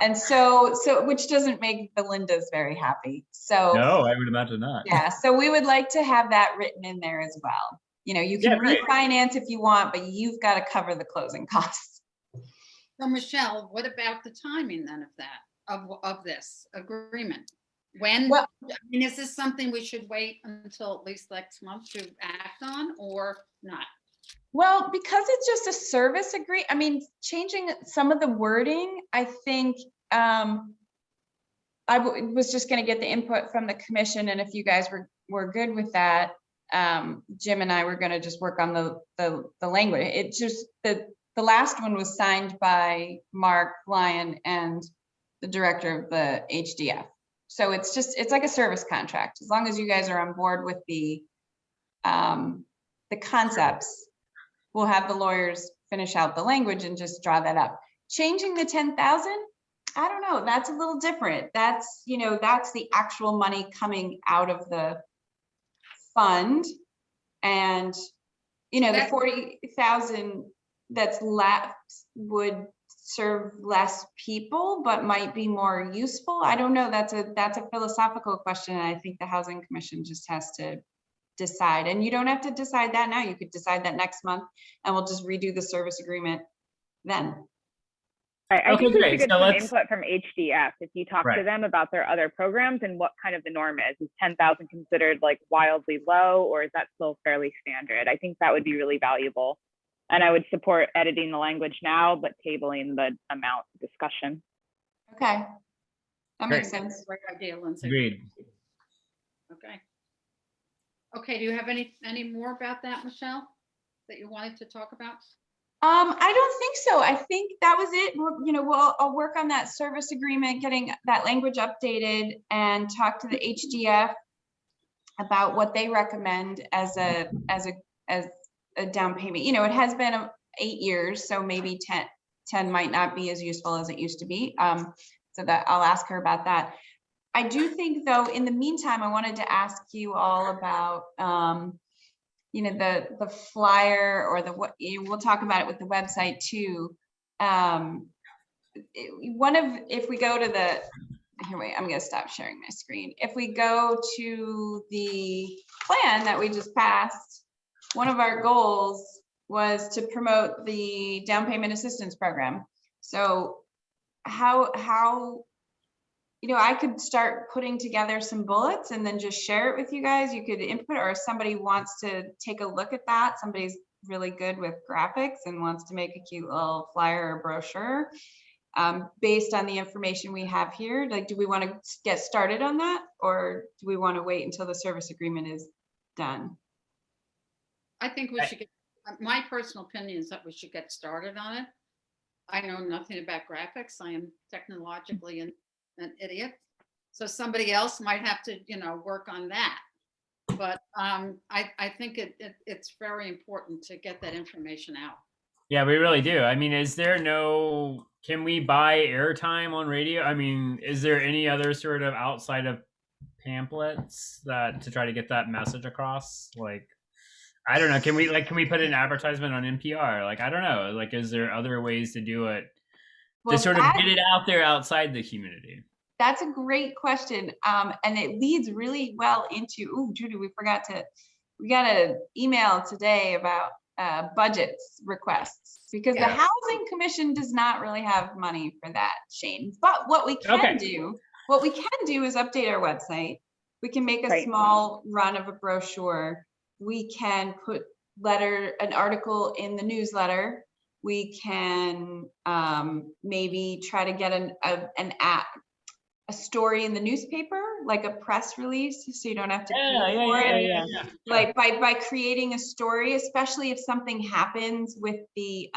And so which doesn't make the Lindas very happy. So No, I would imagine not. yeah, so we would like to have that written in there as well. You can Yeah, great. refinance if you want, but you've got to cover the closing costs. So Michelle, what about the timing then of that, of this agreement? When, Well- is this something we should wait until at least next month to act on or not? Well, because it's just a service changing some of the wording, I think, was just going to get the input from the commission, and if you guys were good with that, Jim and I were going to just work on the language. It just, the last one was signed by Mark Lyon and the director of the HDF. So it's like a service contract. As long as you guys are on board with the concepts, we'll have the lawyers finish out the language and just draw that up. Changing the 10,000, I don't know, that's a little different. That's the actual money coming out of the fund. And, the 40,000 that's left would serve less people, but might be more useful. I don't know. That's a philosophical question. And I think the Housing Commission just has to decide. And you don't have to decide that now. You could decide that next month, and we'll just redo the service agreement then. I Okay, think we great. should get So some let's- input from HDF. If you talk to Right. them about their other programs and what kind of the norm is 10,000 considered like wildly low, or is that still fairly standard? I think that would be really valuable. And I would support editing the language now, but tabling the amount discussion. Okay. That makes Great. sense. Great idea, Lindsay. Agreed. Okay. Okay, do you have any more about that, Michelle, that you wanted to talk about? I don't think so. I think that was it. I'll work on that service agreement, getting that language updated, and talk to the HDF about what they recommend as a down payment. It has been 8 years, so maybe 10 might not be as useful as it used to be. So that I'll ask her about that. I do think, though, in the meantime, I wanted to ask you all about the flyer, or we'll talk about it with the website too. If we go to I'm going to stop sharing my screen. If we go to the plan that we just passed, one of our goals was to promote the down payment assistance program. So how I could start putting together some bullets and then just share it with you guys. You could input, or if somebody wants to take a look at that, somebody's really good with graphics and wants to make a cute little flyer or brochure based on the information we have here. Like, do we want to get started on that, or do we want to wait until the service agreement is done? I think we should my personal opinion is that we should get started on it. I know nothing about graphics. I am technologically an idiot. So somebody else might have to, work on that. But I think it's very important to get that information out. Yeah, we really do. Can we buy airtime on radio? Is there any other sort of outside of pamphlets to try to get that message across? Like, I don't know. Can we put an advertisement on NPR? Like, I don't know. Like, is there other ways to do it Well, to sort of that- get it out there outside the community? That's a great question. And it leads really well into, ooh, Judy, we got an email today about budgets requests, because the Yeah. Housing Commission does not really have money for that, Shane. But what we can Okay. do is update our website. We can make a Right. small run of a brochure. We can put an article in the newsletter. We can maybe try to get a story in the newspaper, like a press release, so you don't have to pay for it. yeah. Like by creating a story, especially if something happens with the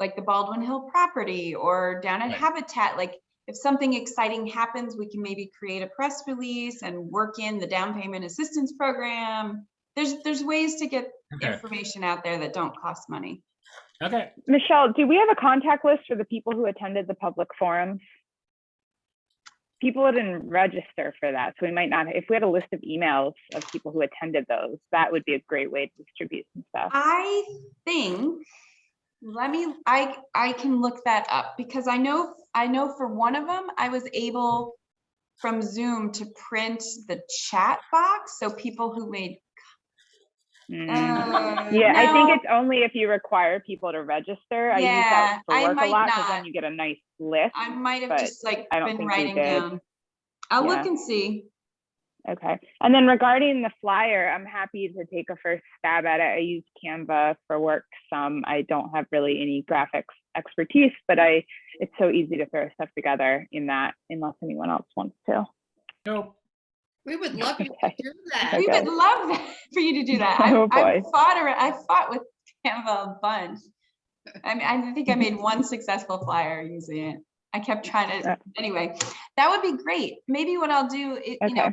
like the Baldwin Hill property or down at Right. Habitat, like if something exciting happens, we can maybe create a press release and work in the down payment assistance program. There's ways to get Okay. information out there that don't cost money. Okay. Michelle, do we have a contact list for the people who attended the public forums? People didn't register for that, so we might not, if we had a list of emails of people who attended those, that would be a great way to distribute some stuff. I think, I can look that up, because I know for one of them, I was able from Zoom to print the chat box, so people who made. Yeah, I think no, it's only if you require people to register. I use Yeah, that for I work a might lot, because not. then you get a nice list. I might have but just like I don't been think we writing did. down. I'll look Yeah. and see. Okay. And then regarding the flyer, I'm happy to take a first stab at it. I use Canva for work some. I don't have really any graphics expertise, but it's so easy to throw stuff together in that, unless anyone else wants to. Nope. We would love you to Okay. do that. We Okay. would love that for you to do that. Oh, I boy. fought with Canva a bunch. I mean, I think I made one successful flyer using it. I kept trying to, anyway, that would be great. Maybe what I'll do, Okay.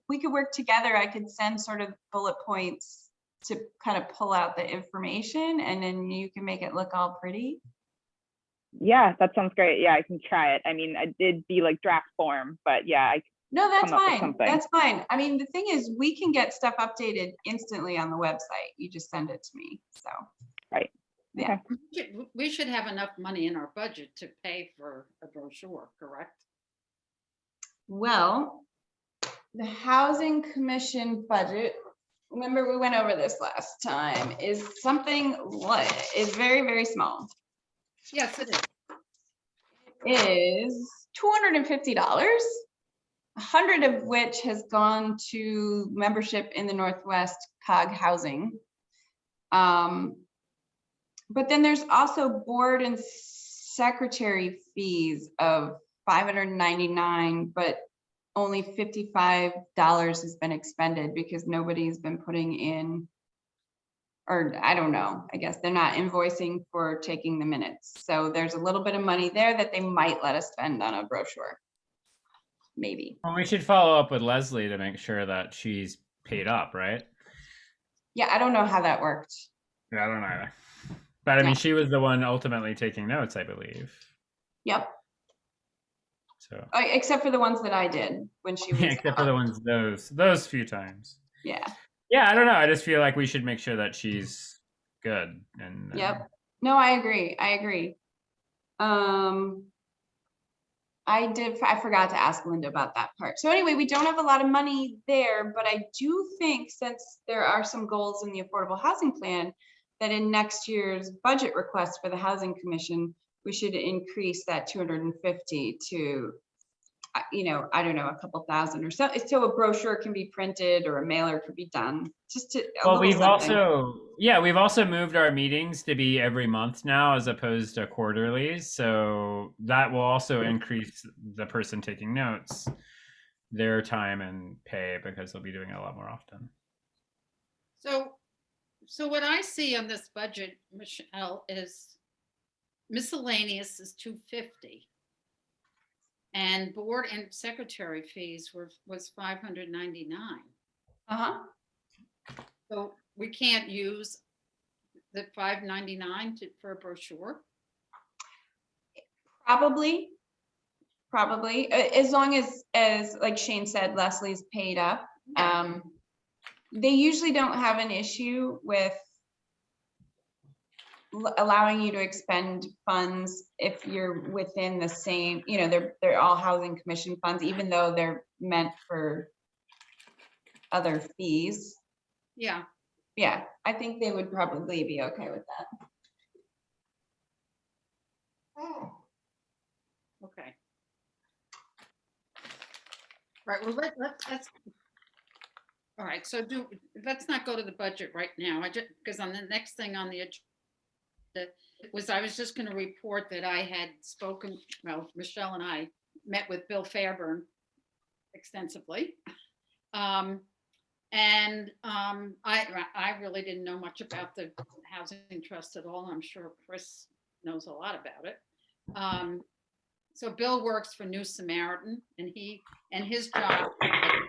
we could work together. I could send sort of bullet points to kind of pull out the information, and then you can make it look all pretty. Yeah, that sounds great. Yeah, I can try it. I mean, I did be like draft form, but yeah, No, that's come up with fine. something. That's fine. I mean, the thing is, we can get stuff updated instantly on the website. You just send it to me, so. Right. Yeah. Okay. We should have enough money in our budget to pay for a brochure, correct? Well, the Housing Commission budget, remember we went over this last time, is very, very small. Yes, it is. Is $250, 100 of which has gone to membership in the Northwest COG Housing. But then there's also board and secretary fees of $599, but only $55 has been expended because nobody's been putting in, or I don't know, I guess they're not invoicing for taking the minutes. So there's a little bit of money there that they might let us spend on a brochure. Maybe. Well, we should follow up with Leslie to make sure that she's paid up, right? Yeah, I don't know how that worked. Yeah, I don't know either. But I mean, Yeah. she was the one ultimately taking notes, I believe. Yep. So Except for the ones that I did when she was. except for the ones those few times. Yeah. Yeah, I don't know. I just feel like we should make sure that she's good. And Yep. No, I agree. I agree. I forgot to ask Linda about that part. So anyway, we don't have a lot of money there, but I do think since there are some goals in the Affordable Housing Plan, that in next year's budget request for the Housing Commission, we should increase that 250 to, I don't know, a couple thousand or so. So a brochure can be printed or a mailer could be done. Just to. well, we've also moved our meetings to be every month now as opposed to quarterly. So that will also increase the person taking notes, their time and pay, because they'll be doing it a lot more often. So what I see on this budget, Michelle, is miscellaneous is 250. And board and secretary fees was 599. Uh-huh. So we can't use the 599 for a brochure? Probably, as long as like Shane said, Leslie's paid up. They usually don't have an issue with allowing you to expend funds if you're within the same, they're all housing commission funds, even though they're meant for other fees. Yeah, Yeah, I think they would probably be okay with that. okay. Right, well, let's, all right, so let's not go to the budget right now. Because on the next thing on the agenda I was just gonna report that I had spoken, well, Michelle and I met with Bill Fairburn extensively. I really didn't know much about the housing trust at all. I'm sure Chris knows a lot about it. So Bill works for New Samaritan, and his job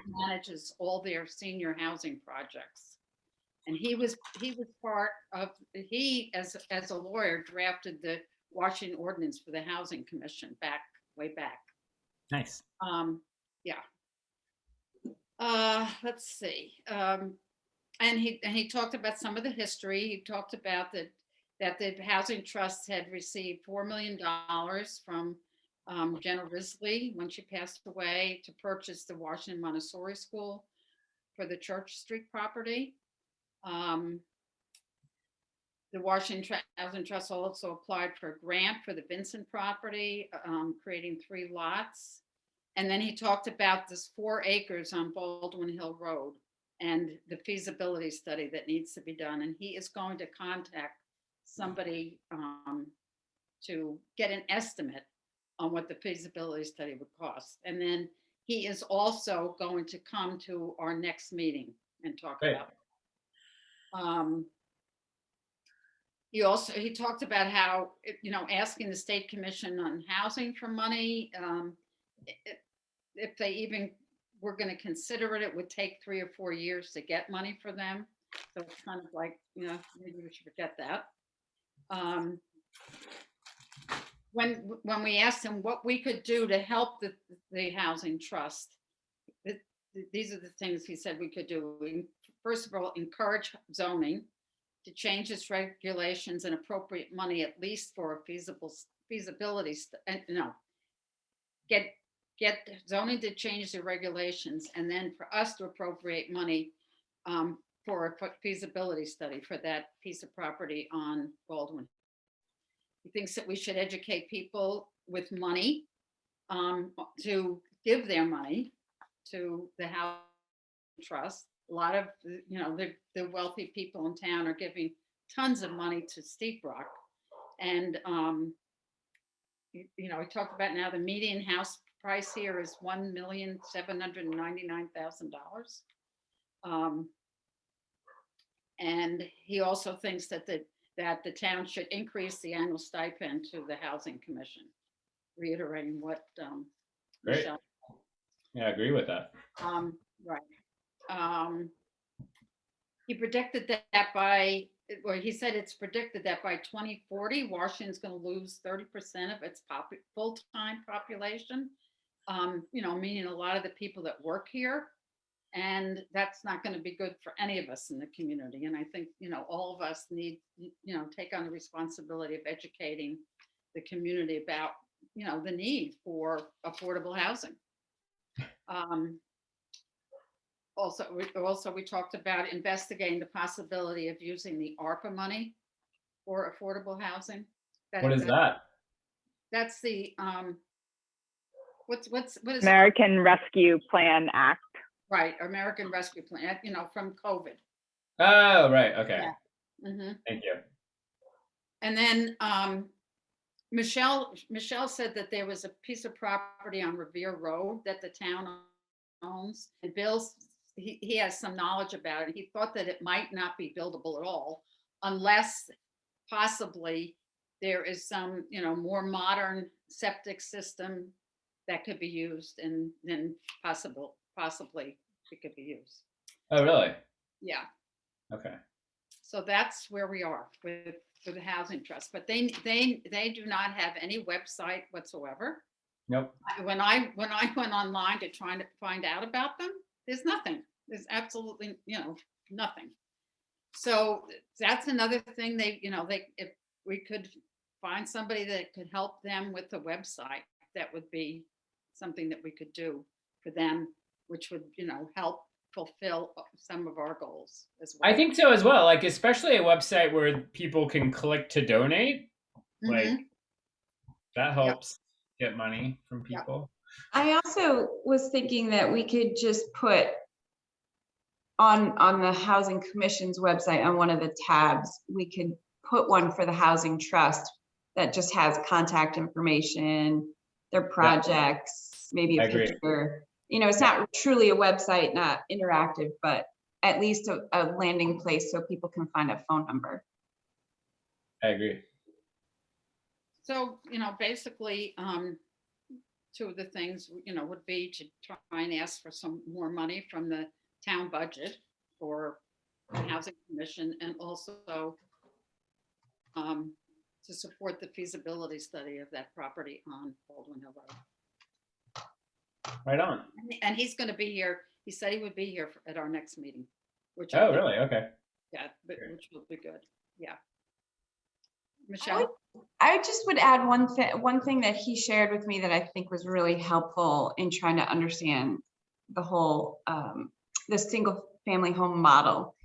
manages all their senior housing projects. And he was part of, as a lawyer, drafted the Washington ordinance for the Housing Commission way back. Nice. Yeah. Let's see. And he talked about some of the history. He talked about that the Housing Trust had received $4 million from Jenna Risley when she passed away to purchase the Washington Montessori School for the Church Street property. The Washington Housing Trust also applied for a grant for the Vincent property, creating 3 lots. And then he talked about this 4 acres on Baldwin Hill Road and the feasibility study that needs to be done. And he is going to contact somebody to get an estimate on what the feasibility study would cost. And then he is also going to come to our next meeting and talk Great. about it. He talked about how, asking the State Commission on Housing for money, if they even were going to consider it, it would take 3 or 4 years to get money for them. So it's kind of like, maybe we should forget that. When we asked him what we could do to help the Housing Trust, these are the things he said we could do. First of all, encourage zoning to change its regulations and appropriate money, at least for a feasibility, get zoning to change the regulations, and then for us to appropriate money for a feasibility study for that piece of property on Baldwin. He thinks that we should educate people with money to give their money to the Housing Trust. A lot of the wealthy people in town are giving tons of money to Steep Rock, and he talked about now the median house price here is $1,799,000. And he also thinks that the town should increase the annual stipend to the Housing Commission, reiterating what Great. Michelle. Yeah, I agree with that. Right. He predicted that he said it's predicted that by 2040, Washington's going to lose 30% of its full-time population, meaning a lot of the people that work here. And that's not going to be good for any of us in the community. And I think, all of us need, take on the responsibility of educating the community about, the need for affordable housing. Also, we talked about investigating the possibility of using the ARPA money for affordable housing. What is that? That's the what is American Rescue Plan Act. Right, American Rescue Plan, from COVID. Oh, right. Okay. Yeah. Mm-hmm. Thank you. And then Michelle said that there was a piece of property on Revere Road that the town owns, and he has some knowledge about it. He thought that it might not be buildable at all, unless possibly there is some, more modern septic system that could be used, and then possibly it could be used. Oh, really? Yeah. Okay. So that's where we are with the Housing Trust, but they do not have any website whatsoever. Nope. When I went online to try to find out about them, there's nothing. There's absolutely, nothing. So that's another thing if we could find somebody that could help them with the website. That would be something that we could do for them, which would, help fulfill some of our goals as well. I think so as well. Like, especially a website where people can click to donate. Like, Mhm. that helps get money from Yep. people. I also was thinking that we could just put on the Housing Commission's website, on one of the tabs, we could put one for the Housing Trust that just has contact information, their projects, maybe I a agree. picture. It's not truly a website, not interactive, but at least a landing place so people can find a phone number. I agree. So, basically, two of the things, would be to try and ask for some more money from the town budget for the Housing Commission, and also to support the feasibility study of that property on Baldwin Hill Road. Right on. And he's going to be here. He said he would be here at our next meeting, which Oh, really? Okay. Yeah, which will be good. Yeah. Michelle? I just would add one thing that he shared with me that I think was really helpful in trying to understand the whole, the single family home model.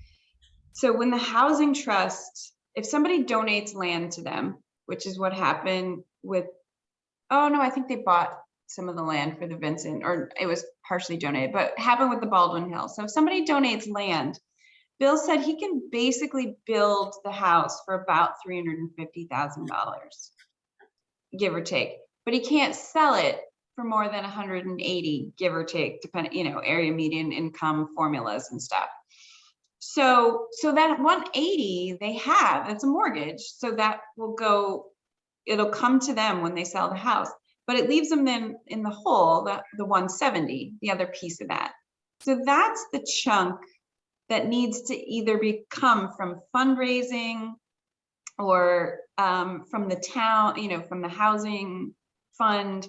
So when the Housing Trust, if somebody donates land to them, which is what happened with, oh no, I think they bought some of the land for the Vincent, or it was partially donated, but happened with the Baldwin Hill. So if somebody donates land, Bill said he can basically build the house for about $350,000, give or take, but he can't sell it for more than 180, give or take, depending, area median income formulas and stuff. So that 180 they have, it's a mortgage. So that will go, it'll come to them when they sell the house, but it leaves them then in the hole, the 170, the other piece of that. So that's the chunk that needs to either come from fundraising or from the town, from the housing fund,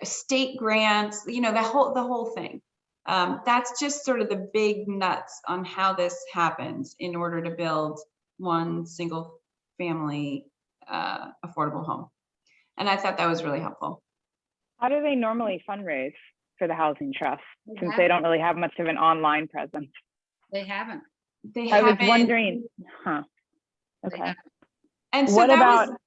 state grants, the whole thing. That's just sort of the big nuts on how this happens in order to build one single family affordable home. And I thought that was really helpful. How do they normally fundraise for the Housing Trust, since haven't. they don't really have much of an online presence? They haven't. I was wondering, huh? They Okay. haven't. And so What that about- was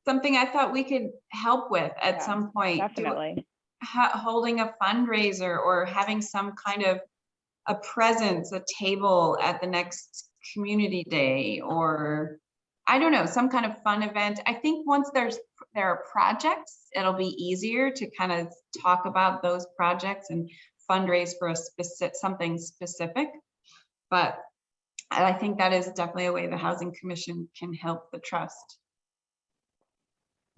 something I thought we could help with at Yeah, some point. Definitely. Holding a fundraiser or having some kind of a presence, a table at the next community day, or I don't know, some kind of fun event. I think once there are projects, it'll be easier to kind of talk about those projects and fundraise for something specific. But I think that is definitely a way the Housing Commission can help the trust.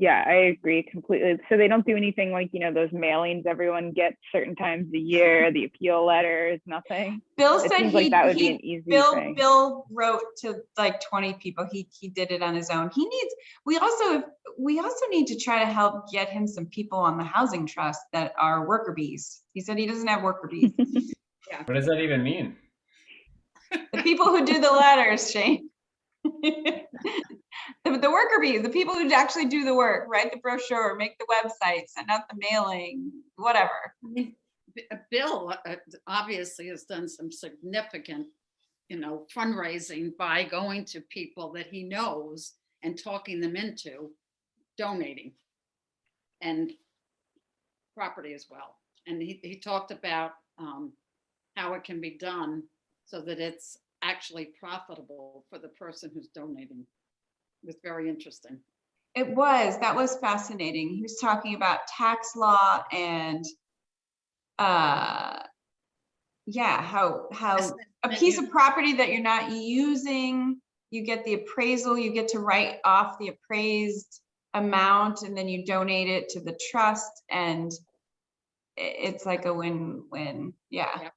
Yeah, I agree completely. So they don't do anything like, those mailings everyone gets certain times a year, the appeal letters, nothing. Bill It said seems like that would be an easy thing. Bill wrote to like 20 people. He did it on his own. We also need to try to help get him some people on the Housing Trust that are worker bees. He said he doesn't have worker bees. What does that even mean? The people who do the letters, Shane. The worker bees, the people who actually do the work, write the brochure, make the website, send out the mailing, whatever. Bill obviously has done some significant, fundraising by going to people that he knows and talking them into donating, and property as well. And he talked about how it can be done so that it's actually profitable for the person who's donating. It was very interesting. That was fascinating. He was talking about tax law and how a piece of property that you're not using, you get the appraisal, you get to write off the appraised amount, and then you donate it to the trust, and it's like a win-win. Yeah.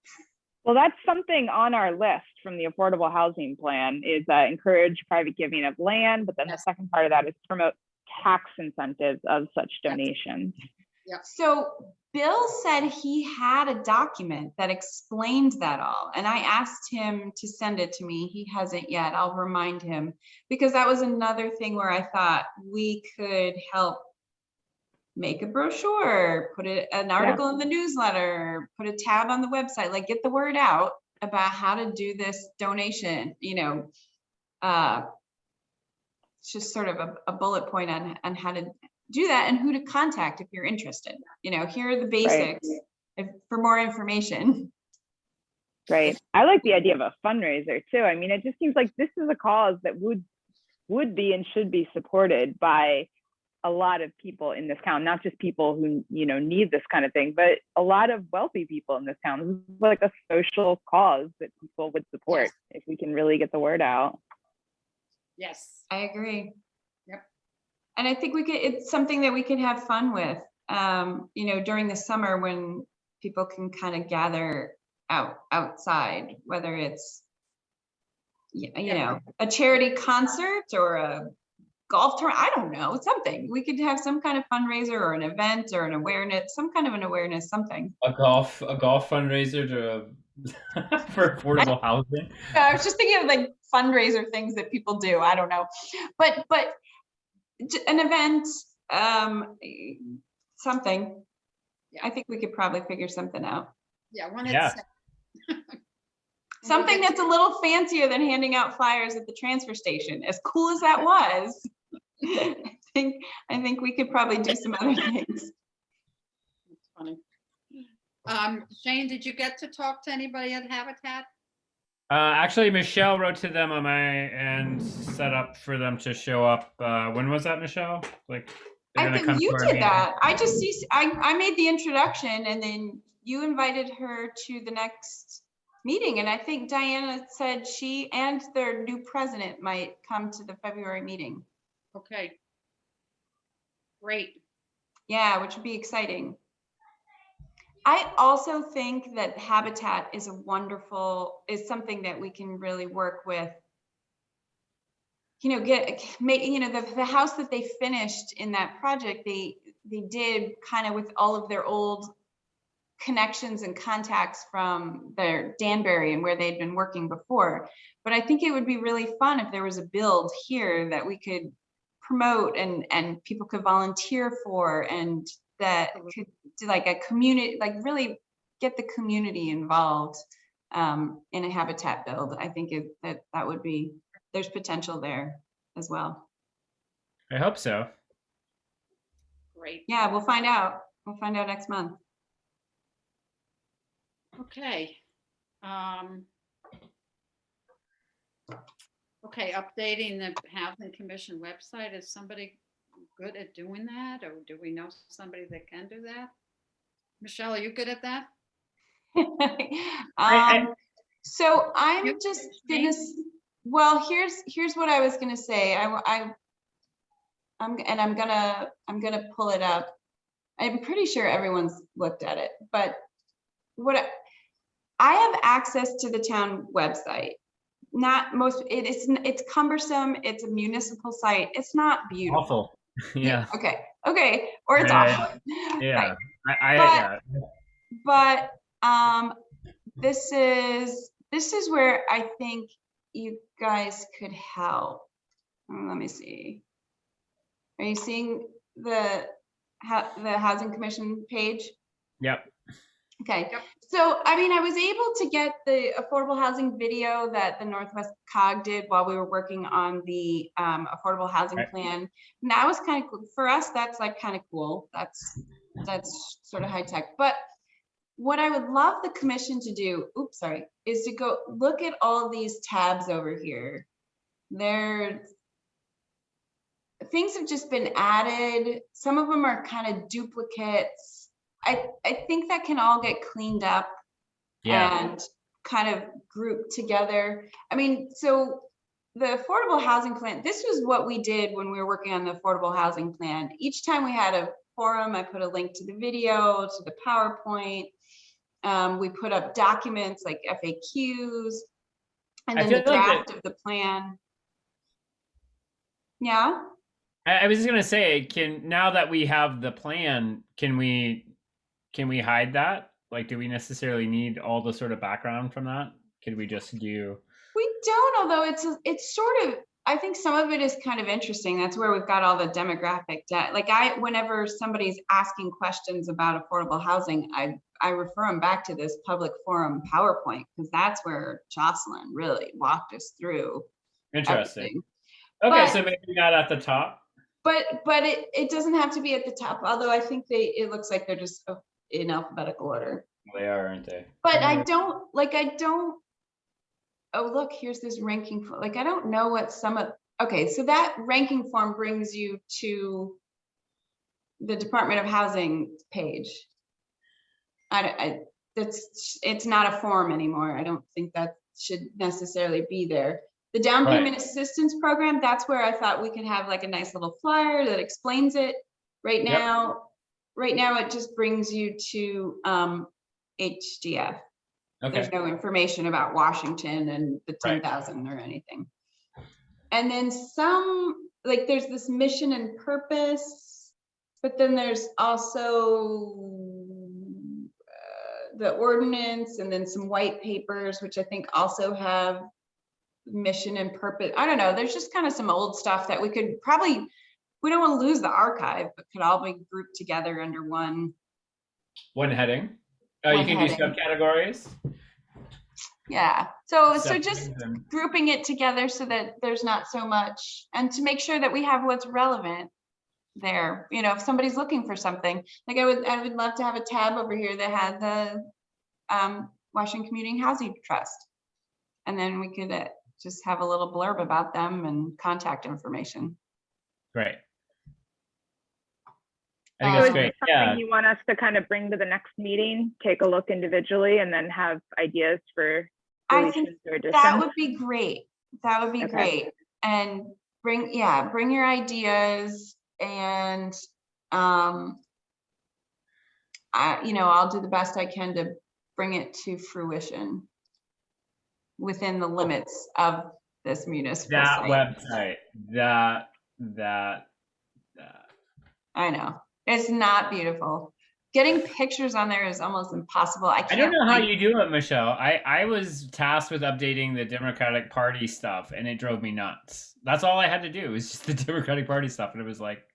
Well, that's something on our list from the Affordable Housing Plan, is encourage private giving of land, but then the second part of that is promote tax incentives of such donations. So Bill said he had a document that explained that all, and I asked him to send it to me. He hasn't yet. I'll remind him, because that was another thing where I thought we could help make a brochure, put an article in the newsletter, put a tab on the website, like get the word out about how to do this donation, it's just sort of a bullet point on how to do that and who to contact if you're interested. Here are the basics for more information. Right. I like the idea of a fundraiser too. I mean, it just seems like this is a cause that would be and should be supported by a lot of people in this town, not just people who, need this kind of thing, but a lot of wealthy people in this town. This is like a social cause that people would support if we can really get the word out. Yes. I agree. Yep. And I think it's something that we can have fun with, during the summer when people can kind of gather outside, whether it's, a charity concert or a golf tour. I don't know, something. We could have some kind of fundraiser or an event or an awareness, some kind of an awareness, something. A golf fundraiser for affordable housing. Yeah, I was just thinking of like fundraiser things that people do. I don't know, but an event, something. Yeah. I think we could probably figure something out. Yeah, when it's Yeah. Something that's a little fancier than handing out flyers at the transfer station. As cool as that was, I think we could probably do some other things. It's funny. Shane, did you get to talk to anybody at Habitat? Actually, Michelle wrote to them on my end, set up for them to show up. When was that, Michelle? Like, they're I gonna think come you to our did meeting. that. I made the introduction and then you invited her to the next meeting. And I think Diana said she and their new president might come to the February meeting. Okay. Great. Yeah, which would be exciting. I also think that Habitat is something that we can really work with. The house that they finished in that project, they did kind of with all of their old connections and contacts from their Danbury and where they'd been working before. But I think it would be really fun if there was a build here that we could promote and people could volunteer for, and that could do like a community, like really get the community involved in a Habitat build. I think that would be, there's potential there as well. I hope so. Great. Yeah, we'll find out. We'll find out next month. Okay. Okay, updating the Housing Commission website. Is somebody good at doing that, or do we know somebody that can do that? Michelle, are you good at that? So I'm Yep. just gonna, well, here's what I was gonna say. I'm gonna pull it up. I'm pretty sure everyone's looked at it, but I have access to the town website. It's cumbersome. It's a municipal site. It's not beautiful. Awful. Yeah. Okay. Or it's awful. Yeah. Right. Yeah. But this is where I think you guys could help. Let me see. Are you seeing the Housing Commission page? Yep. Okay. Yep. So, I mean, I was able to get the affordable housing video that the Northwest COG did while we were working on the affordable housing Right. plan. And that was kind of cool. For us, that's like kind of cool. That's sort of high tech. But what I would love the commission to do, is to go look at all of these tabs over here. Things have just been added. Some of them are kind of duplicates. I think that can all get cleaned up and kind of grouped together. I mean, so the affordable housing plan, this was what we did when we were working on the affordable housing plan. Each time we had a forum, I put a link to the video, to the PowerPoint. We put up documents like FAQs and then the draft of the plan. Yeah. I was just gonna say, now that we have the plan, can we hide that? Like, do we necessarily need all the sort of background from that? Could we just do? We don't, although it's sort of, I think some of it is kind of interesting. That's where we've got all the demographic debt. Like whenever somebody's asking questions about affordable housing, I refer them back to this public forum PowerPoint, because that's where Jocelyn really walked us through Interesting. everything. Okay, But- so maybe not at the top. But it doesn't have to be at the top, although I think it looks like they're just in alphabetical order. They are, aren't they? But I don't, oh, look, here's this ranking, like, I don't know what okay, so that ranking form brings you to the Department of Housing page. It's not a form anymore. I don't think that should necessarily be there. The down Right. payment assistance program, that's where I thought we could have like a nice little flyer that explains it. Right Yep. now, it just brings you to HDF. Okay. There's no information about Washington and the Right. 10,000 or anything. And then like there's this mission and purpose, but then there's also the ordinance, and then some white papers, which I think also have mission and purpose. I don't know. There's just kind of some old stuff that we could probably, we don't want to lose the archive, but could all be grouped together under one. One heading. One You can do heading. subcategories. Yeah. So just Sections and- grouping it together so that there's not so much, and to make sure that we have what's relevant there. You know, if somebody's looking for something, like I would love to have a tab over here that had the Washington Community Housing Trust. And then we could just have a little blurb about them and contact information. Great. I think So that's is great. this Yeah. something you want us to kind of bring to the next meeting, take a look individually, and then have ideas for I think deletions or that additions? would be great. That would be Okay. great. And bring your ideas, and I'll do the best I can to bring it to fruition within the limits of this municipal That site. website. That. I know, it's not beautiful. Getting pictures on there is almost impossible. I I don't know how read- you do it, Michelle. I was tasked with updating the Democratic Party stuff, and it drove me nuts. That's all I had to do was just the Democratic Party stuff, and it was like,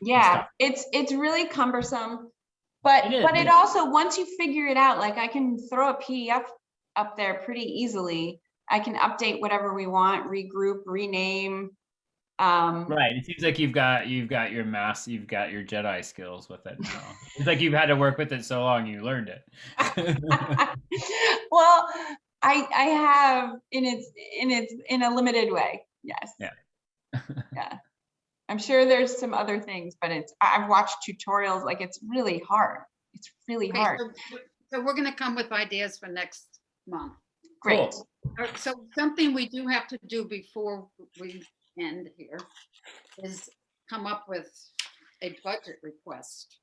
Yeah, it's really cumbersome, but It is, it yeah. also, once you figure it out, like I can throw a PDF up there pretty easily. I can update whatever we want, regroup, rename. right. It seems like you've got your Jedi skills with it now. It's like you've had to work with it so long, you learned it. Well, I have in a limited way. Yes. Yeah. Yeah. I'm sure there's some other things, but I've watched tutorials, like it's really hard. It's really Okay, hard. so we're gonna come with ideas for next month. Great. Cool. So something we do have to do before we end here is come up with a budget request.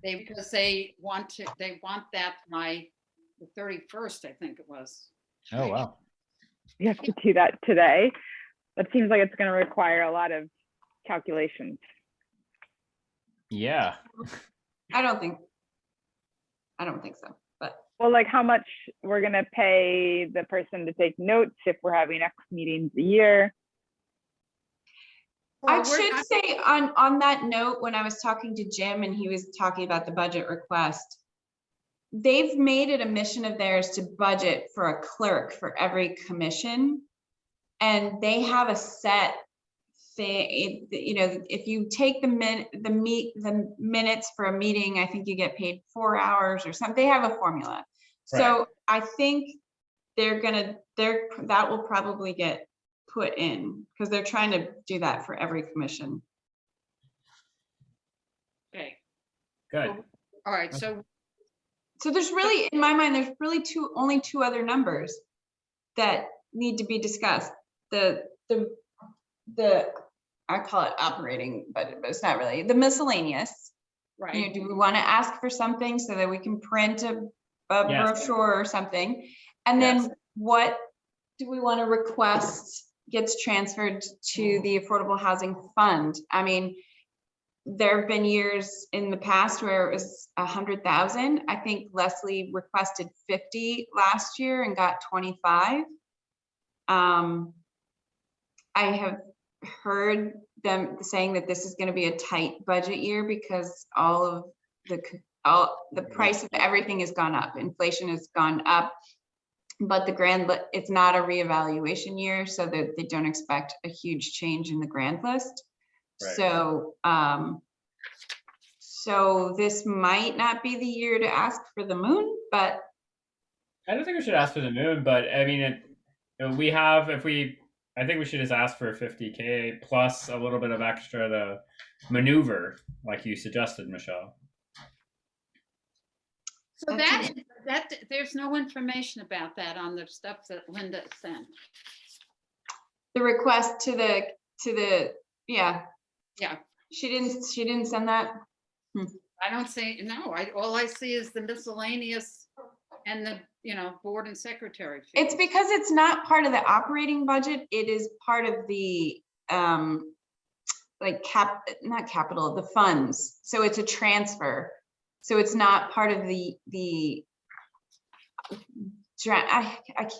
Because they want that by the 31st, I think it was. Oh wow. You have to do that today. That seems like it's going to require a lot of calculations. Yeah. I don't think so, but Well, like how much we're going to pay the person to take notes if we're having X meetings a year. I Well, we're should say on that note, when I was talking to Jim and he was talking about the budget request, they've made it a mission of theirs to budget for a clerk for every commission. And they have a set thing, if you take the minutes for a meeting, I think you get paid 4 hours or something. They have a formula. So I think that will probably get put in, because they're trying to do that for every commission. Okay, Good. all right, so So there's really, in my mind, there's really only two other numbers that need to be discussed. The I call it operating, but it's not really, the miscellaneous. right. Do we want to ask for something so that we can print a Yes. brochure or something? And Yes. then what do we want to request gets transferred to the Affordable Housing Fund. I mean, there have been years in the past where it was 100,000. I think Leslie requested 50 last year and got 25. I have heard them saying that this is going to be a tight budget year because all the price of everything has gone up. Inflation has gone up, but it's not a reevaluation year, so that they don't expect a huge change in the grand list. Right. So this might not be the year to ask for the moon, but I don't think we should ask for the moon, but I mean, I think we should just ask for 50K plus a little bit of extra to maneuver, like you suggested, Michelle. So that there's no information about that on the stuff that Linda sent. the request to the, yeah. Yeah. She didn't send that. I don't see, no, all I see is the miscellaneous and the, board and secretary. fees. It's because it's not part of the operating budget. It is part of the, like not capital, the funds. So it's a transfer. So it's not part of I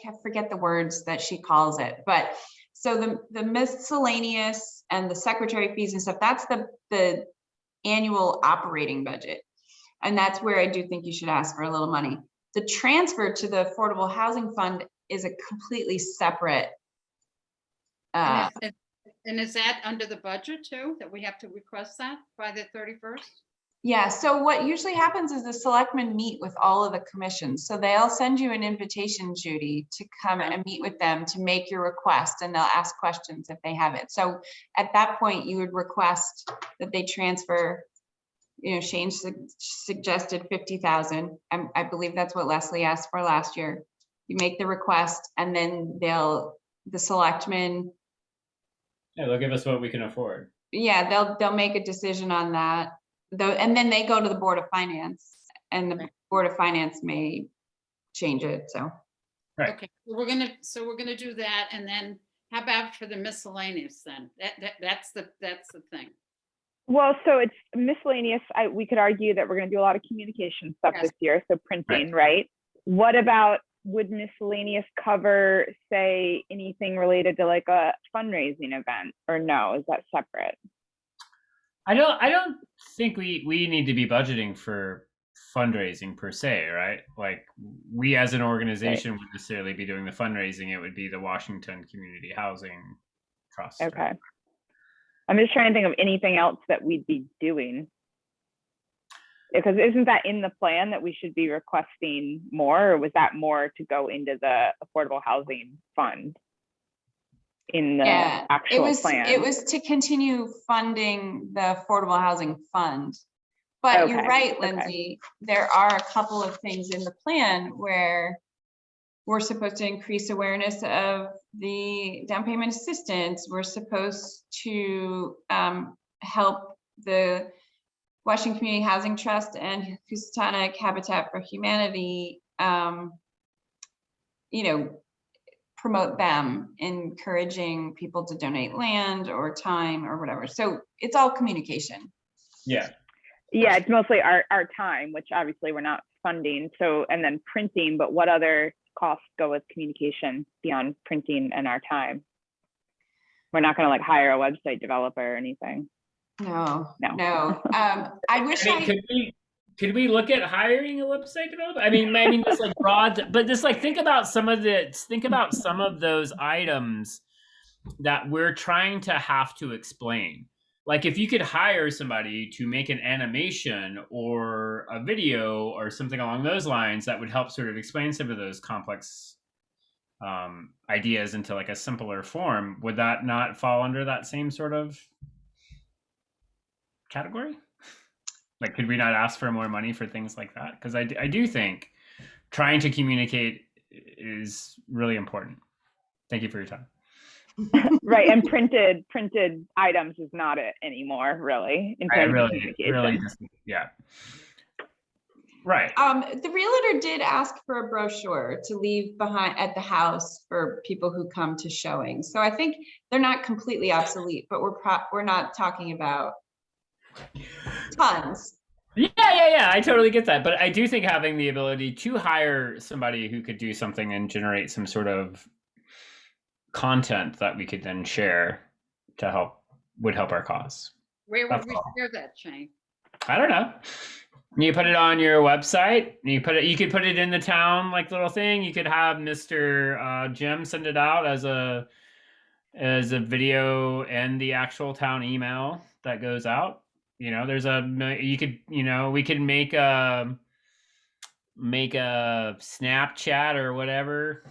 can't forget the words that she calls it, but so the miscellaneous and the secretary fees and stuff, that's the annual operating budget. And that's where I do think you should ask for a little money. The transfer to the Affordable Housing Fund is a completely separate. And is that under the budget too, that we have to request that by the 31st? Yeah, so what usually happens is the selectmen meet with all of the commissions. So they'll send you an invitation, Judy, to come and meet with them to make your request, and they'll ask questions if they have it. So at that point, you would request that they transfer, Shane suggested 50,000. I believe that's what Leslie asked for last year. You make the request, and then the selectmen, Yeah, they'll give us what we can afford. yeah, they'll make a decision on that. And then they go to the Board of Finance, and the Right. Board of Finance may change it, so. Right. Okay, we're gonna do that, and then how about for the miscellaneous then? That's the thing. Well, so it's miscellaneous. We could argue that we're going to do a lot of communication stuff Yes. this year, so printing, right? What about, would miscellaneous cover, say, anything related to like a fundraising event, or no? Is that separate? I don't think we need to be budgeting for fundraising per se, right? Like we as an organization wouldn't necessarily be doing the fundraising. It would be the Washington Community Housing Trust. Okay. Right? I'm just trying to think of anything else that we'd be doing. Because isn't that in the plan that we should be requesting more, or was that more to go into the Affordable Housing Fund in the Yeah, actual plan? It was to continue funding the Affordable Housing Fund. But you're Okay, right, okay. Lindsay, there are a couple of things in the plan where we're supposed to increase awareness of the down payment assistance. We're supposed to help the Washington Community Housing Trust and Housatonic Habitat for Humanity, promote them, encouraging people to donate land or time or whatever. So it's all communication. Yeah. Yeah, it's mostly our time, which obviously we're not funding. So, and then printing, but what other costs go with communication beyond printing and our time? We're not going to like hire a website developer or anything. No. No. I wish I mean, could we look at hiring a website developer? I mean, just like broad, but just like think about some of those items that we're trying to have to explain. Like if you could hire somebody to make an animation or a video or something along those lines, that would help sort of explain some of those complex ideas into like a simpler form. Would that not fall under that same sort of category? Like, could we not ask for more money for things like that? Because I do think trying to communicate is really important. Thank you for your time. Right, and printed items is not it anymore, really. In terms of communication. Yeah. Right. The realtor did ask for a brochure to leave behind at the house for people who come to showings. So I think they're not completely obsolete, but we're not talking about tons. Yeah. I totally get that. But I do think having the ability to hire somebody who could do something and generate some sort of content that we could then share to help would help our cause. Where would That's we all. share that, Shane? I don't know. You put it on your website. You could put it in the town like little thing. You could have Mr. Jim send it out as a video and the actual town email that goes out. You know, we could make a Snapchat or whatever,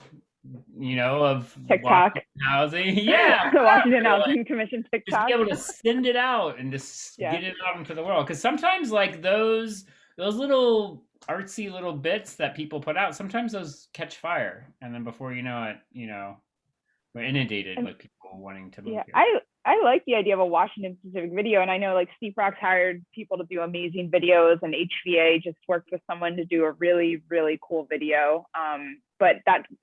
of TikTok. Washington housing. Yeah. The Washington Like, Housing Commission just TikTok. be able to send it out and just Yeah. get it out into the world. Because sometimes like those little artsy little bits that people put out, sometimes those catch fire. And then before you know it, we're inundated with people wanting to move Yeah, here. I like the idea of a Washington specific video, and I know like Steve Rock's hired people to do amazing videos, and HVA just worked with someone to do a really, really cool video. But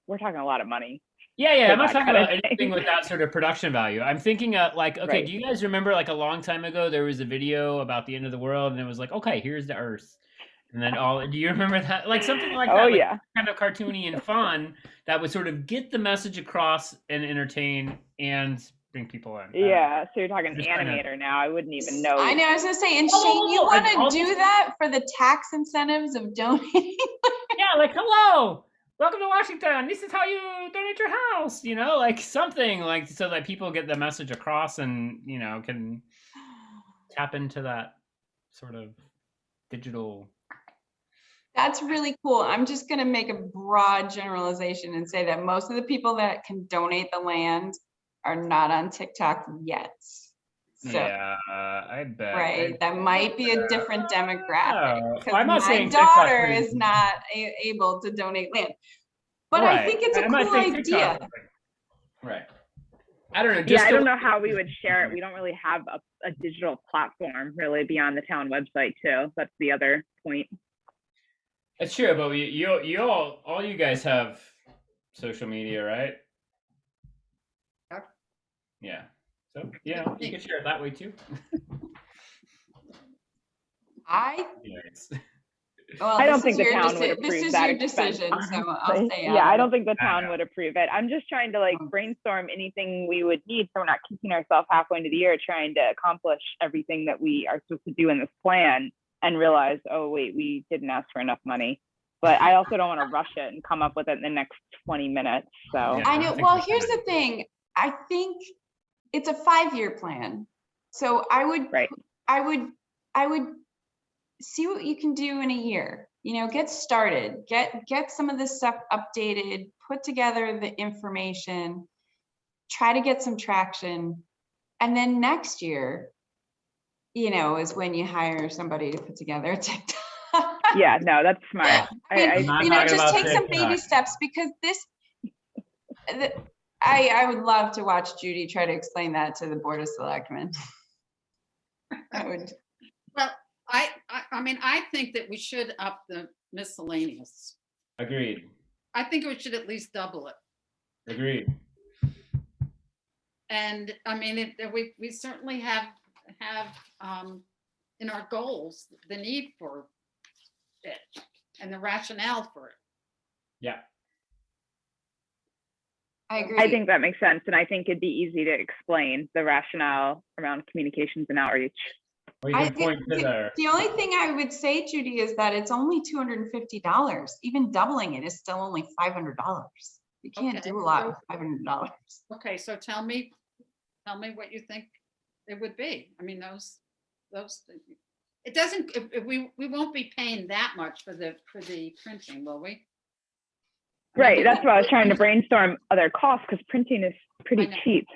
we're talking a lot of money. Yeah. I'm not that talking kind of about anything thing. with that sort of production value. I'm thinking like, okay, Right. do you guys remember like a long time ago, there was a video about the end of the world and it was like, okay, here's the Earth. And then do you remember that? Like something like that, Oh like yeah, kind of cartoony and fun that would sort of get the message across and entertain and bring people in. yeah. So you're talking Just kinda- animator now. I wouldn't even know. I know, I was gonna say, and Oh, Shane, you and want all to do these- that for the tax incentives of donating? Yeah, like, hello, welcome to Washington. This is how you donate your house, like something like so that people get the message across and, can tap into that sort of digital. That's really cool. I'm just gonna make a broad generalization and say that most of the people that can donate the land are not on TikTok yet. So, Yeah, I bet. right, that might be a different demographic. Oh, Because I'm not my saying TikTok daughter is- is not able to donate land. But I think it's a I'm not cool saying idea. TikTok- Right. I don't know. Yeah, Just I to- don't know how we would share it. We don't really have a digital platform really beyond the town website too. That's the other point. It's true, but all you guys have social media, right? Yep. Yeah. So you can share it that way too. Anyways. Well, I don't this think is the your town would This approve is that your expense, decision, so I'll honestly. stay Yeah, out I of don't it. think the I town know. would approve it. I'm just trying to like brainstorm anything we would need so we're not kicking ourselves halfway into the year trying to accomplish everything that we are supposed to do in this plan and realize, oh wait, we didn't ask for enough money. But I also don't want to rush it and come up with it in the next 20 minutes. So Yeah. I I know, think well, we here's can. the thing. I think it's a 5-year plan. So I would Right. see what you can do in a year. Get started, get some of this stuff updated, put together the information, try to get some traction. And then next year, is when you hire somebody to put together a TikTok. yeah, no, that's smart. I mean, I'm not you talking just about take some baby TikTok. steps because I would love to watch Judy try to explain that to the Board of Selectmen. I would. Well, I mean, I think that we should up the miscellaneous. Agreed. I think we should at least double it. Agreed. And I mean, we certainly have in our goals, the need for it and the rationale for it. Yeah. I agree. I think that makes sense. And I think it'd be easy to explain the rationale around communications and outreach. Or you I can point to think the only thing I would say, Judy, is that it's only $250. Even doubling it is still only $500. You can't Okay, do a lot so- with $500. Okay, so tell me what you think it would be. I mean, those, it doesn't, we won't be paying that much for the printing, will we? Right. That's why I was trying to brainstorm other costs because printing is pretty I know. cheap.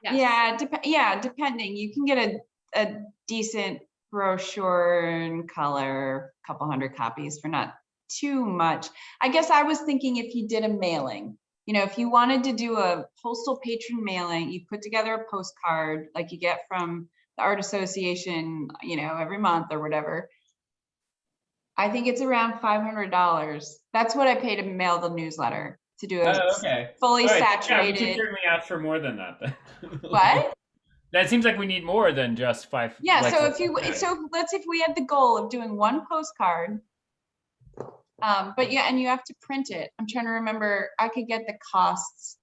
Yes. Yeah, depending. You can get a decent brochure in color, a couple hundred copies for not too much. I guess I was thinking if you did a mailing, if you wanted to do a postal patron mailing, you put together a postcard like you get from the Art Association, every month or whatever. I think it's around $500. That's what I pay to mail the newsletter, to do a Oh, okay. fully All right, yeah, we can saturated. certainly ask for more than that. Then. What? That seems like we need more than just five. Yeah, like, so if you, okay. so let's, if we had the goal of doing one postcard. But yeah, and you have to print it. I'm trying to remember, I could get the costs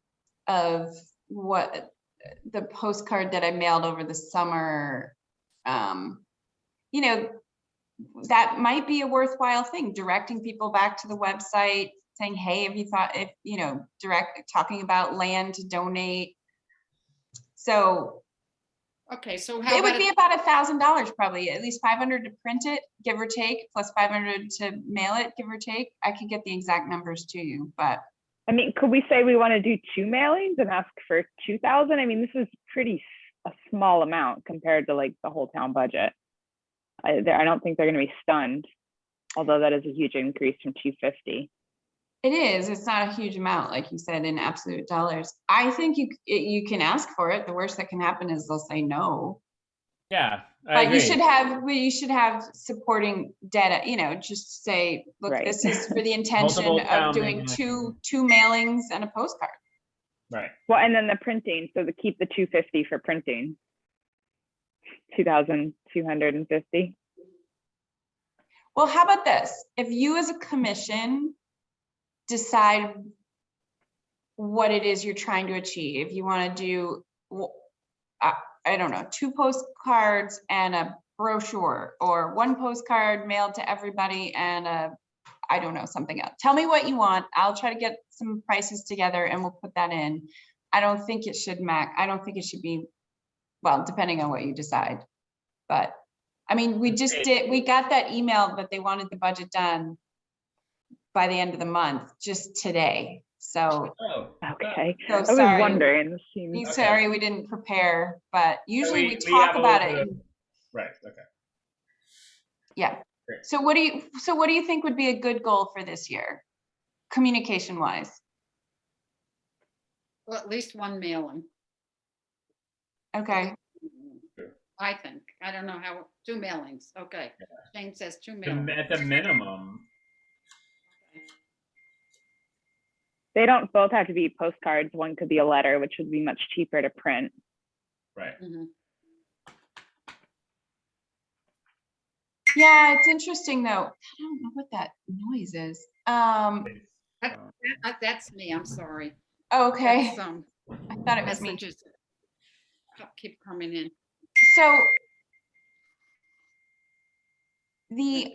of what the postcard that I mailed over the summer. You know, that might be a worthwhile thing, directing people back to the website, saying, hey, have you thought, if, you know, talking about land to donate. So Okay, so how it would about, be about $1,000 probably, at least 500 to print it, give or take, plus 500 to mail it, give or take. I can get the exact numbers to you, but I mean, could we say we want to do 2 mailings and ask for 2,000? I mean, this is a small amount compared to like the whole town budget. I don't think they're going to be stunned, although that is a huge increase from 250. it is, it's not a huge amount, like you said, in absolute dollars. I think you can ask for it. The worst that can happen is they'll say no. Yeah, I But agree. you should have supporting data, you know, just say, look, Right. this is for the intention Multiple of town doing meetings. two mailings and a postcard. Right. Well, and then the printing, so keep the 250 for printing. 2,250. Well, how about this? If you as a commission decide what it is you're trying to achieve, you want to do, I don't know, 2 postcards and a brochure, or 1 postcard mailed to everybody and I don't know, something else. Tell me what you want. I'll try to get some prices together and we'll put that in. I don't think it should I don't think it should be, well, depending on what you decide. But I mean, we got that email that they wanted the budget done by the end of the month, just today. So, Oh. Okay. so I was sorry. wondering. This seems- Okay. Sorry, we didn't prepare, but usually we we talk have a about little it. bit Right. Okay. Yeah. Great. So what do you think would be a good goal for this year? Communication wise? well, at least 1 mailing, Okay, I think. I don't know how, 2 mailings, okay. Shane says 2 The- mailings. At the minimum. They don't both have to be postcards. One could be a letter, which would be much cheaper to print. Right. Mhm. yeah, it's interesting though. I don't know what that noise is. That's me, I'm sorry. Okay, That's, I thought it was me. messages keep coming in. So the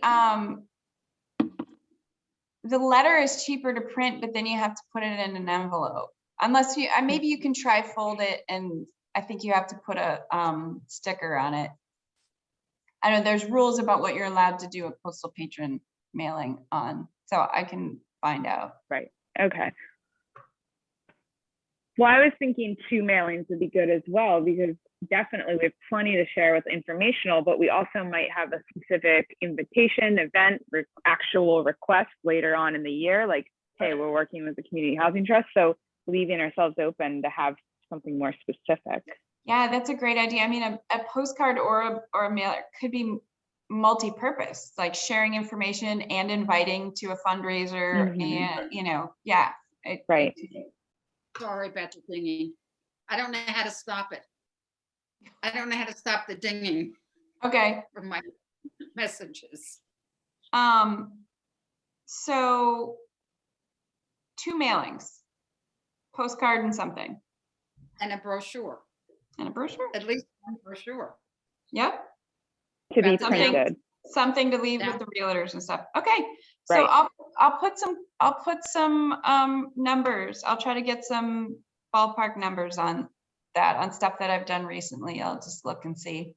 letter is cheaper to print, but then you have to put it in an envelope. Unless you, maybe you can try fold it, and I think you have to put a sticker on it. I know there's rules about what you're allowed to do a postal patron mailing on, so I can find out. Okay. Well, I was thinking 2 mailings would be good as well, because definitely we have plenty to share with informational, but we also might have a specific invitation, event, actual request later on in the year, like, hey, we're working with the Community Housing Trust. So leaving ourselves open to have something more specific. Yeah, that's a great idea. I mean, a postcard or a mailer could be multi-purpose, like sharing information and inviting to a fundraiser, Mhm. and, you know, yeah. Right. Sorry about the dinging. I don't know how to stop it. I don't know how to stop the dinging Okay, from my messages. so 2 mailings, postcard and something, And a brochure, and a brochure. at least 1 brochure. Yep, To be That's something. printed. something to leave Yeah. with the realtors and stuff. Okay, so Right. I'll put some numbers. I'll try to get some ballpark numbers on that, on stuff that I've done recently. I'll just look and see.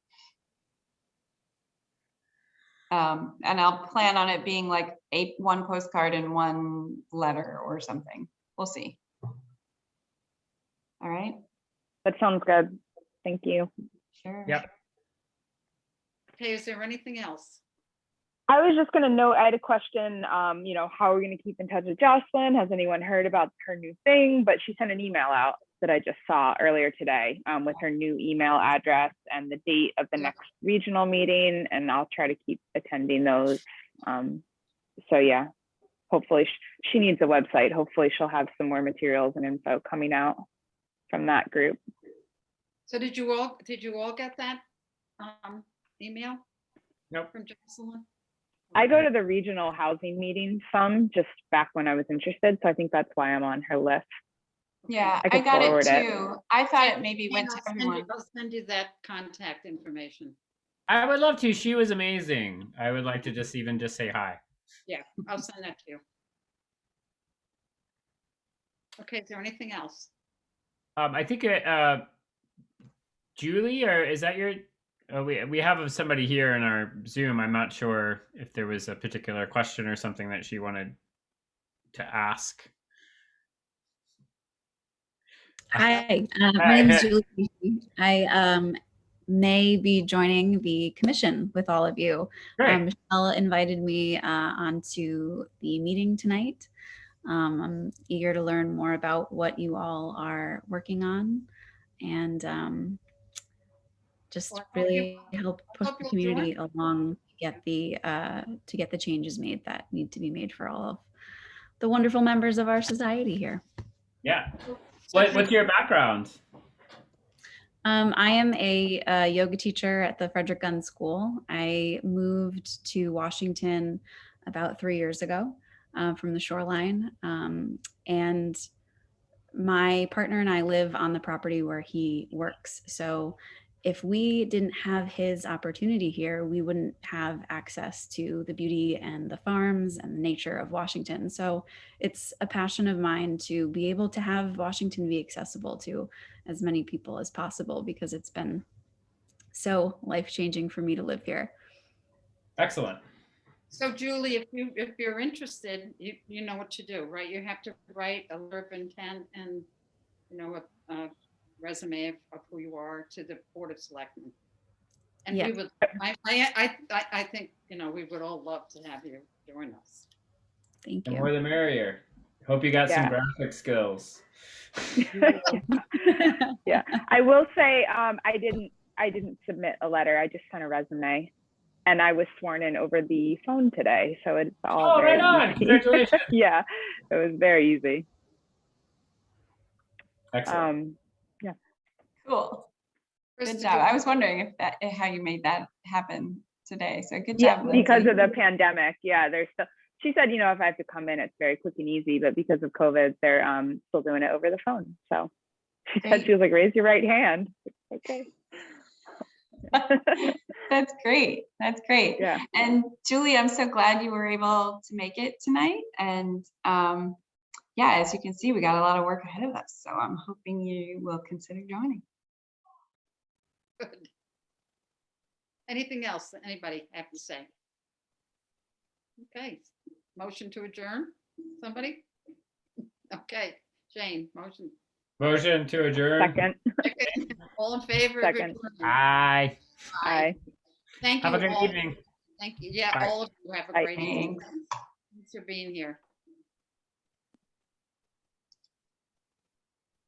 And I'll plan on it being like 1 postcard and 1 letter or something. We'll see. All right, That sounds good. Thank you. sure. Yep. Okay, is there anything else? I was just going to note, I had a question, you know, how are we going to keep in touch with Jocelyn? Has anyone heard about her new thing? But she sent an email out that I just saw earlier today with her new email address and the date of the next regional meeting. And I'll try to keep attending those So yeah, hopefully she needs a website. Hopefully she'll have some more materials and info coming out from that group. So did you all get that email? Nope. From Jocelyn? I go to the regional housing meetings some just back when I was interested. So I think that's why I'm on her list. Yeah, I I could got it forward it. too. I thought it maybe Jane, went to everyone. I'll send you that contact information. I would love to. She was amazing. I would like to just say hi. Yeah, I'll send that to you. Okay, is there anything else? I think Julie, or is that your? We have somebody here in our Zoom. I'm not sure if there was a particular question or something that she wanted to ask. Hi, Hi. my name is Julie. I may be joining the commission with all of you. Great. Michelle invited me onto the meeting tonight. I'm eager to learn more about what you all are working on and just Well, I hope you- really help push hope the you'll community along to get the changes made that need to be made for all of the wonderful members of our society here. Yeah. So What's your background? I am a yoga teacher at the Frederick Gunn School. I moved to Washington about 3 years ago from the Shoreline. And my partner and I live on the property where he works. So if we didn't have his opportunity here, we wouldn't have access to the beauty and the farms and the nature of Washington. So it's a passion of mine to be able to have Washington be accessible to as many people as possible, because it's been so life-changing for me to live here. Excellent. So Julie, if you're interested, you know what to do, right? You have to write a letter of intent and, you know, a resume of who you are to the Board of Selectmen. And we Yes. would, I think, you know, we would all love to have you join us. Thank The you. more the merrier. Hope you got some Yeah. graphic skills. Yeah, I will say I didn't submit a letter. I just sent a resume, and I was sworn in over the phone today, so it's all Oh, very right on. easy. Congratulations. Yeah, it was very easy. Excellent. Cool. Chris, Good did job. you- I was wondering how you made that happen today. So good Yeah, job. because Lindsay. of the pandemic. Yeah, there's still. She said, you know, if I have to come in, it's very quick and easy. But because of COVID, they're still doing it over the phone. So she said, Great. she was like, raise your right hand. Okay. That's great. That's great. Yeah. And Julie, I'm so glad you were able to make it tonight. And yeah, as you can see, we got a lot of work ahead of us. So I'm hoping you will consider joining. Good. Anything else that anybody have to say? Okay, motion to adjourn, somebody? Okay, Jane, motion. Motion to adjourn. Second. All in favor? of Second. adjournment? Aye. Aye. Thank you Have a good all. evening. Thank you. Yeah, Bye. all of you have a Bye. great evening. Thanks. Thanks for being here.